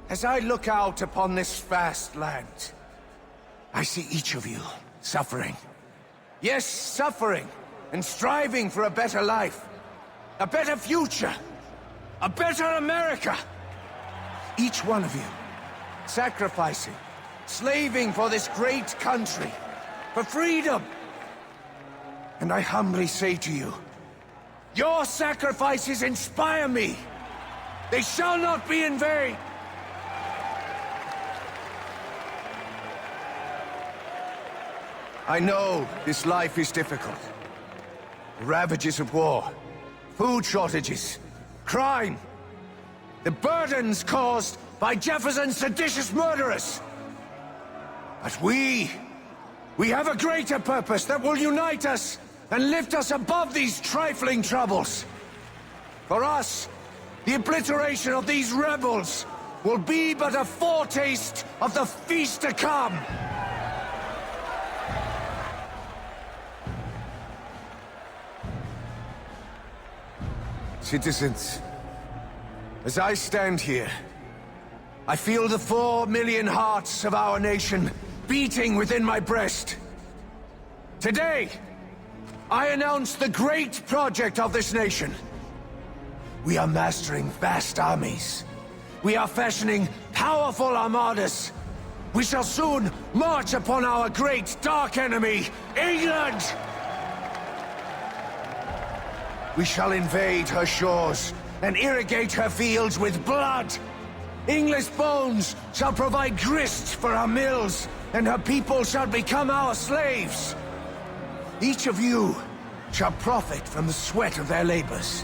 As I look out upon this vast land, I see each of you suffering. Yes, suffering, and striving for a better life, a better future, a better America. Each one of you, sacrificing, slaving for this great country, for freedom. And I humbly say to you, your sacrifices inspire me. They shall not be in vain. I know this life is difficult. The ravages of war, food shortages, crime, the burdens caused by Jefferson's seditious murderers. But we have a greater purpose that will unite us and lift us above these trifling troubles. For us, the obliteration of these rebels will be but a foretaste of the feast to come. Citizens, as I stand here, I feel the 4 million hearts of our nation beating within my breast. Today, I announce the great project of this nation. We are mastering vast armies. We are fashioning powerful armadas. We shall soon march upon our great dark enemy, England! We shall invade her shores and irrigate her fields with blood. English bones shall provide grist for our mills, and her people shall become our slaves. Each of you shall profit from the sweat of their labors.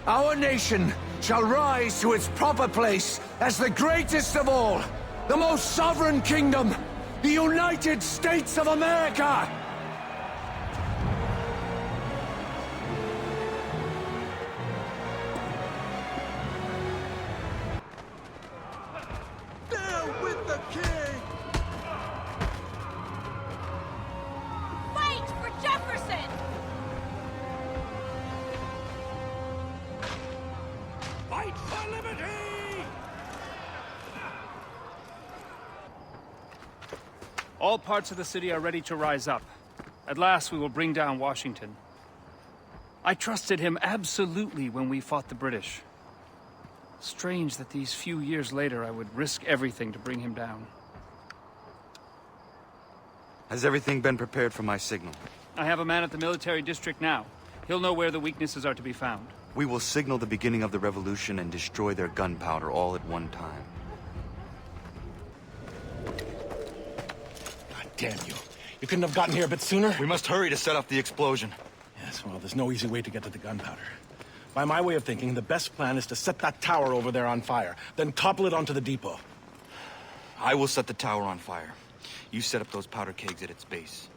Our nation shall rise to its proper place as the greatest of all, the most sovereign kingdom, the United States of America! Down with the king! Fight for Jefferson! Fight for liberty! All parts of the city are ready to rise up. At last we will bring down Washington. I trusted him absolutely when we fought the British. Strange that these few years later I would risk everything to bring him down. Has everything been prepared for my signal? I have a man at the military district now. He'll know where the weaknesses are to be found. We will signal the beginning of the revolution and destroy their gunpowder all at one time. God damn you. You couldn't have gotten here a bit sooner? We must hurry to set off the explosion. Yes, well, there's no easy way to get to the gunpowder. By my way of thinking, the best plan is to set that tower over there on fire, then topple it onto the depot. I will set the tower on fire. You set up those powder kegs at its base.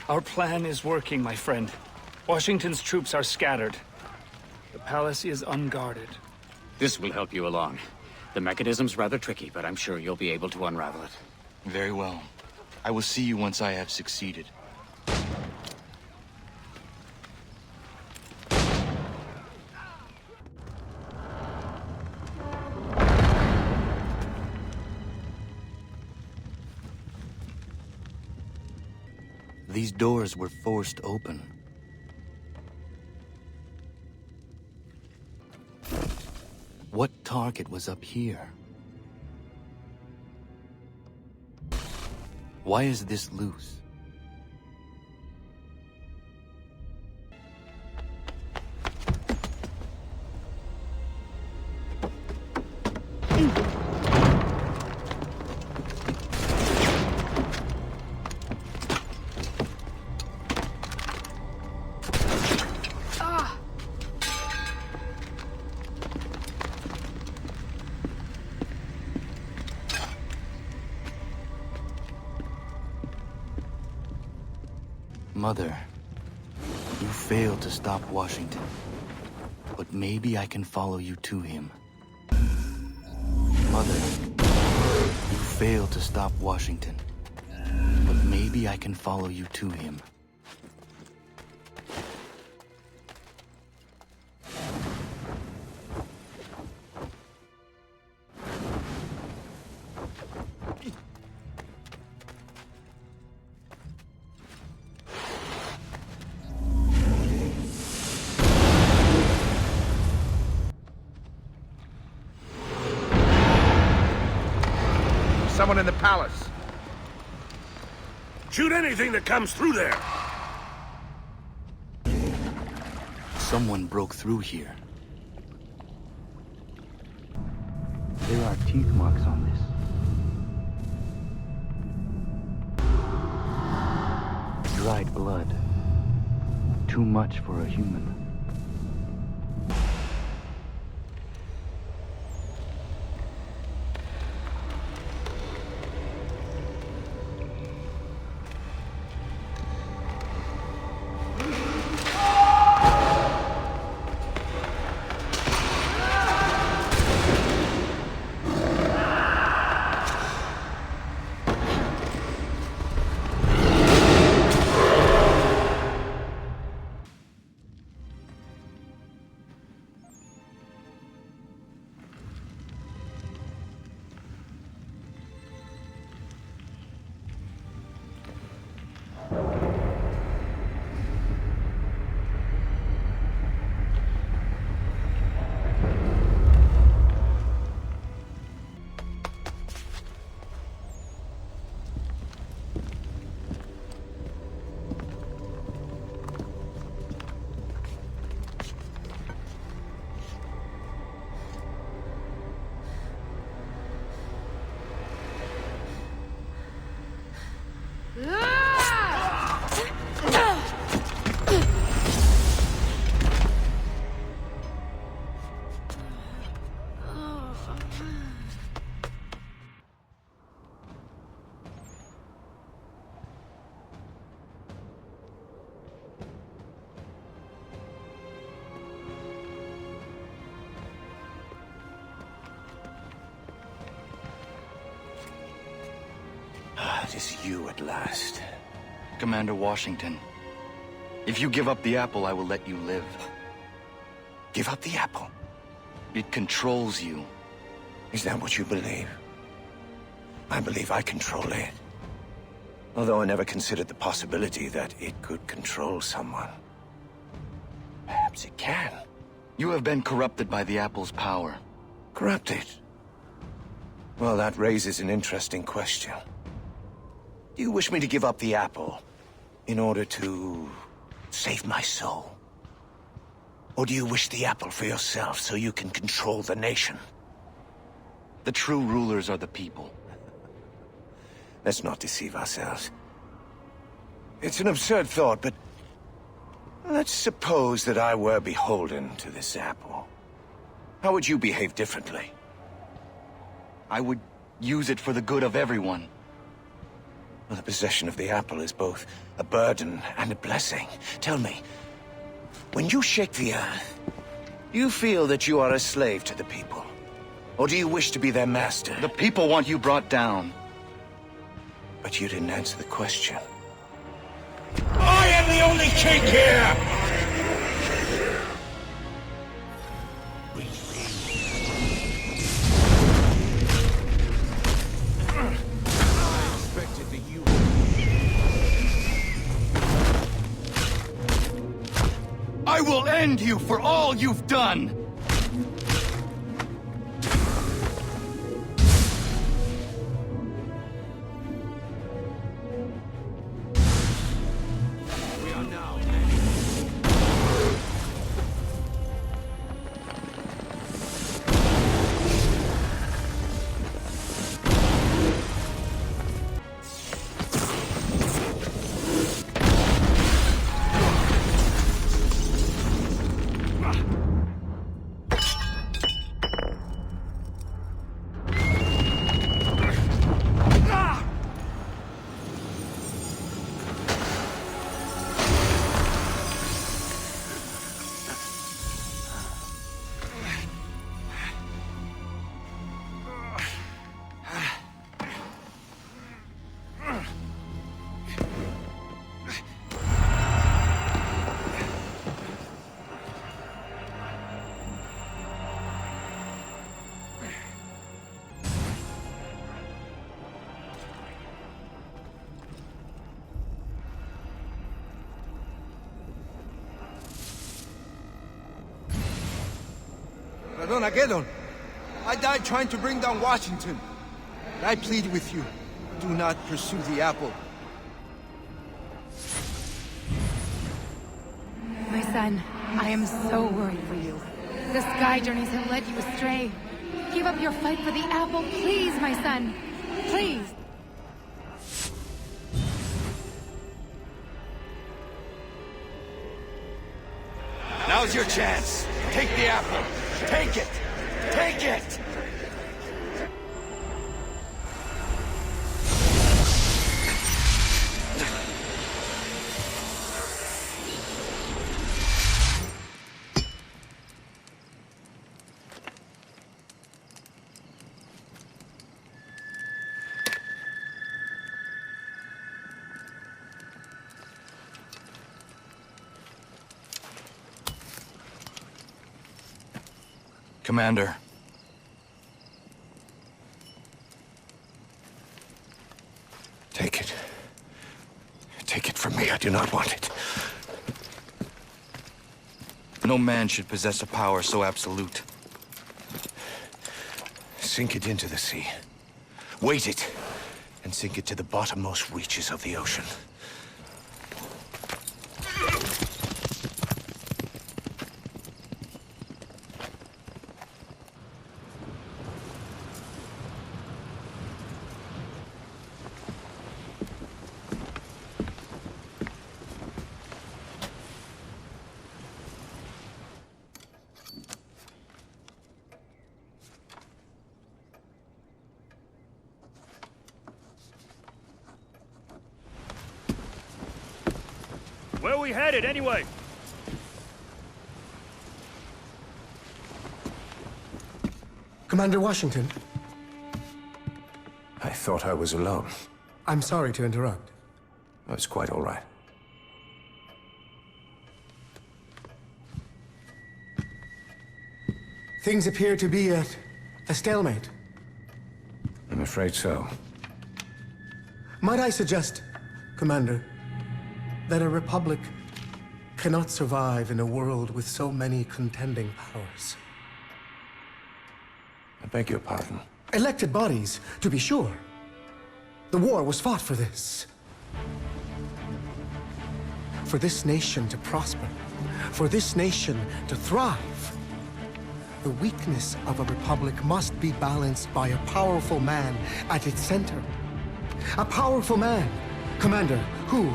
Our plan is working, my friend. Washington's troops are scattered. The palace is unguarded. This will help you along. The mechanism's rather tricky, but I'm sure you'll be able to unravel it. Very well. I will see you once I have succeeded. These doors were forced open. What target was up here? Why is this loose? Mother, you failed to stop Washington, but maybe I can follow you to him. Mother, you failed to stop Washington, but maybe I can follow you to him. Someone in the palace. Shoot anything that comes through there. Someone broke through here. There are teeth marks on this. Dried blood. Too much for a human. It is you at last. Commander Washington, if you give up the apple, I will let you live. give up the apple? It controls you. Is that what you believe? I believe I control it. Although I never considered the possibility that it could control someone. Perhaps it can. You have been corrupted by the apple's power. Corrupted? Well, that raises an interesting question. Do you wish me to give up the apple in order to save my soul? Or do you wish the apple for yourself so you can control the nation? The true rulers are the people. Let's not deceive ourselves. It's an absurd thought, but let's suppose that I were beholden to this apple. How would you behave differently? I would use it for the good of everyone. Well, the possession of the apple is both a burden and a blessing. Tell me, when you shake the earth, do you feel that you are a slave to the people? Or do you wish to be their master? The people want you brought down. But you didn't answer the question. I am the only king here! I will end you for all you've done! Armageddon. I died trying to bring down Washington. I plead with you, do not pursue the apple. My son, I am so worried for you. The sky journeys have led you astray. Give up your fight for the apple, please, my son. Please. Now's your chance. Take the apple. Take it. Take it. Commander. Take it. Take it from me. I do not want it. No man should possess a power so absolute. Sink it into the sea. Weight it, and sink it to the bottommost reaches of the ocean. Where are we headed, anyway? Commander Washington. I thought I was alone. I'm sorry to interrupt. Oh, it's quite all right. Things appear to be at a stalemate. I'm afraid so. Might I suggest, Commander, that a republic cannot survive in a world with so many contending powers? I beg your pardon. Elected bodies, to be sure. The war was fought for this. For this nation to prosper. For this nation to thrive. The weakness of a republic must be balanced by a powerful man at its center. A powerful man, Commander, who,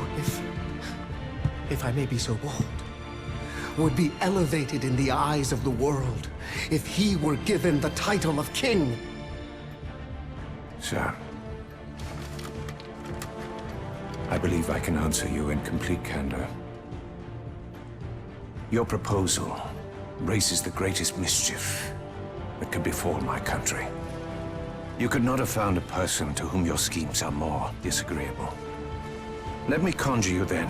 if I may be so bold, would be elevated in the eyes of the world if he were given the title of king. Sir, I believe I can answer you in complete candor. Your proposal raises the greatest mischief that could befall my country. You could not have found a person to whom your schemes are more disagreeable. Let me conjure you then.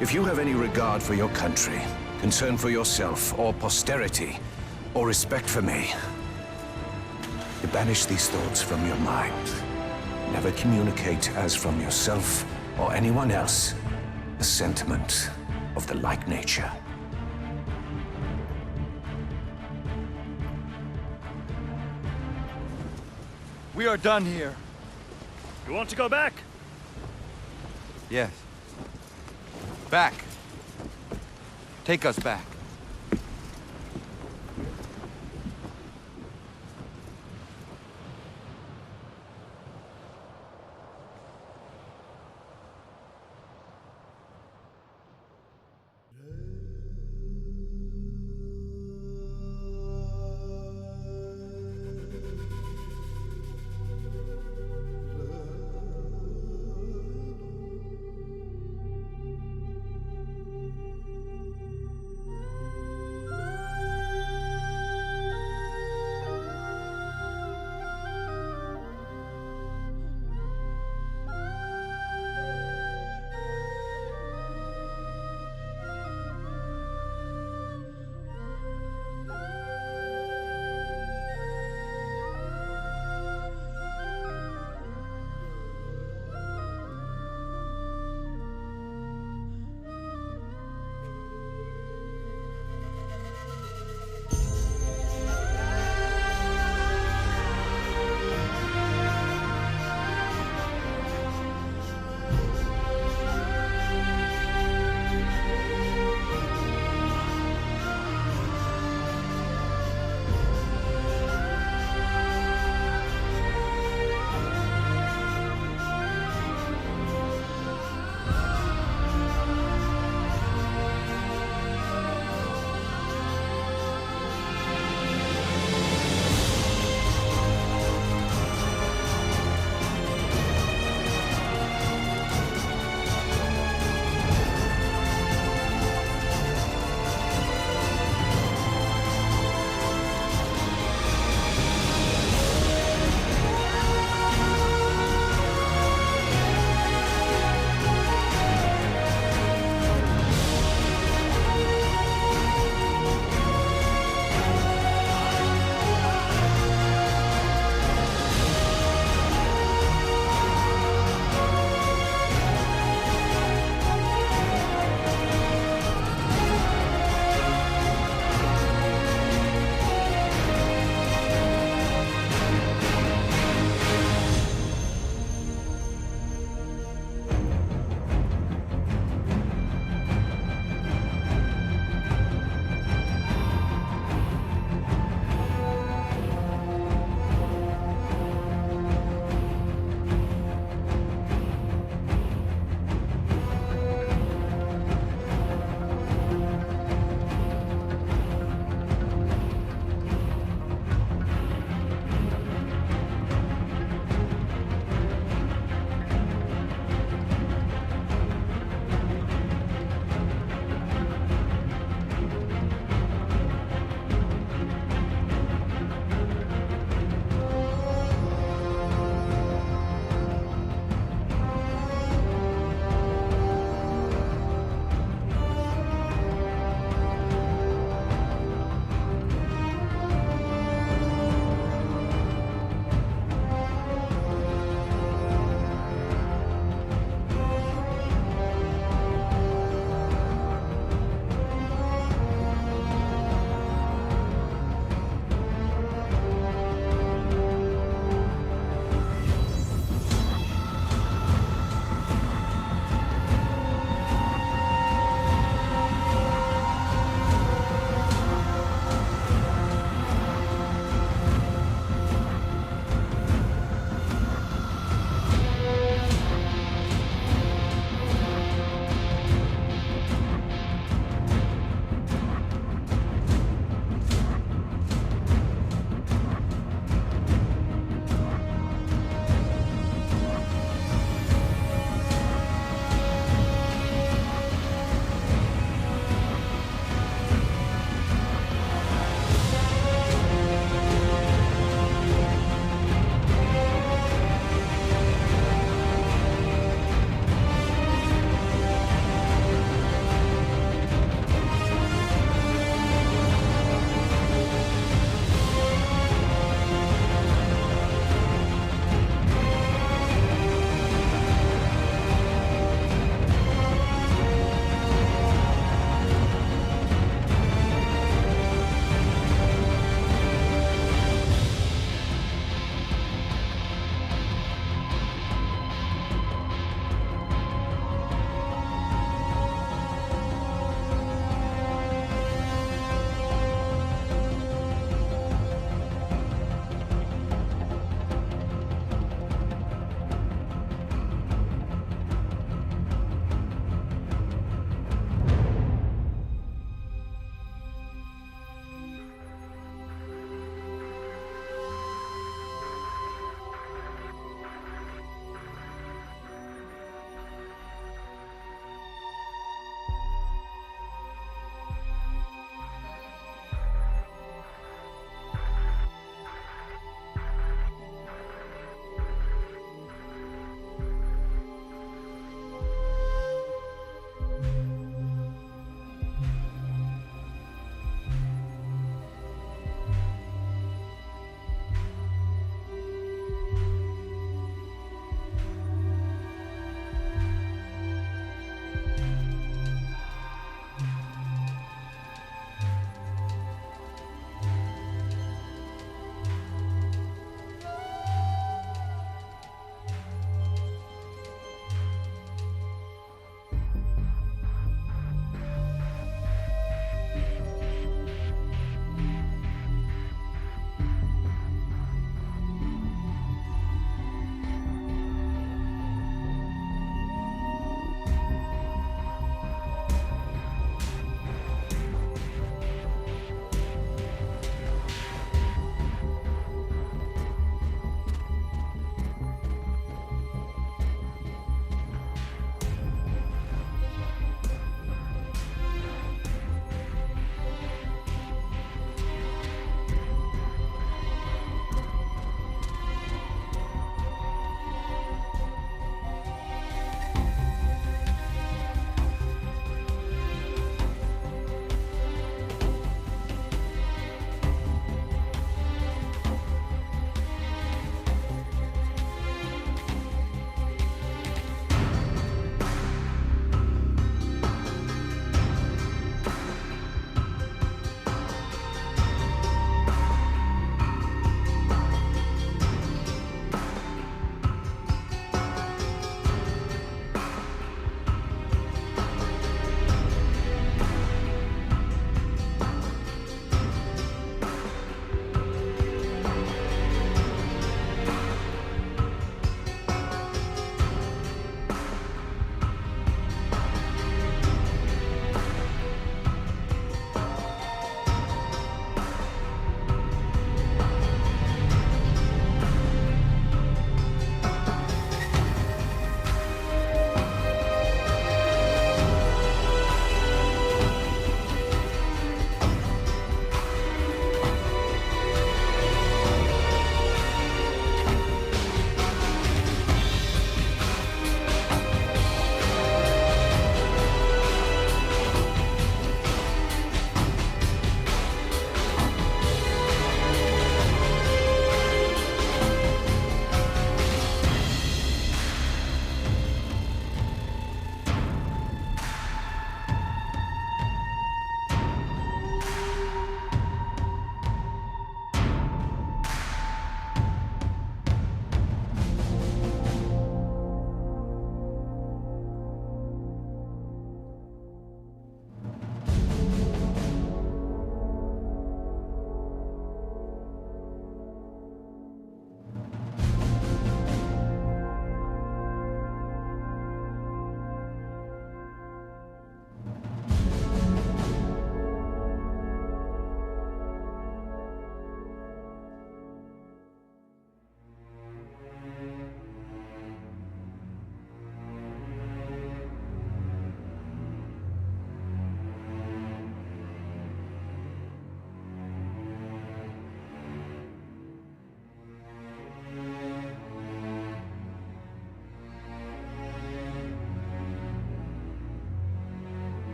If you have any regard for your country, concern for yourself, or posterity, or respect for me, to banish these thoughts from your mind. Never communicate as from yourself or anyone else a sentiment of the like nature. We are done here. You want to go back? Yes. Back. Take us back.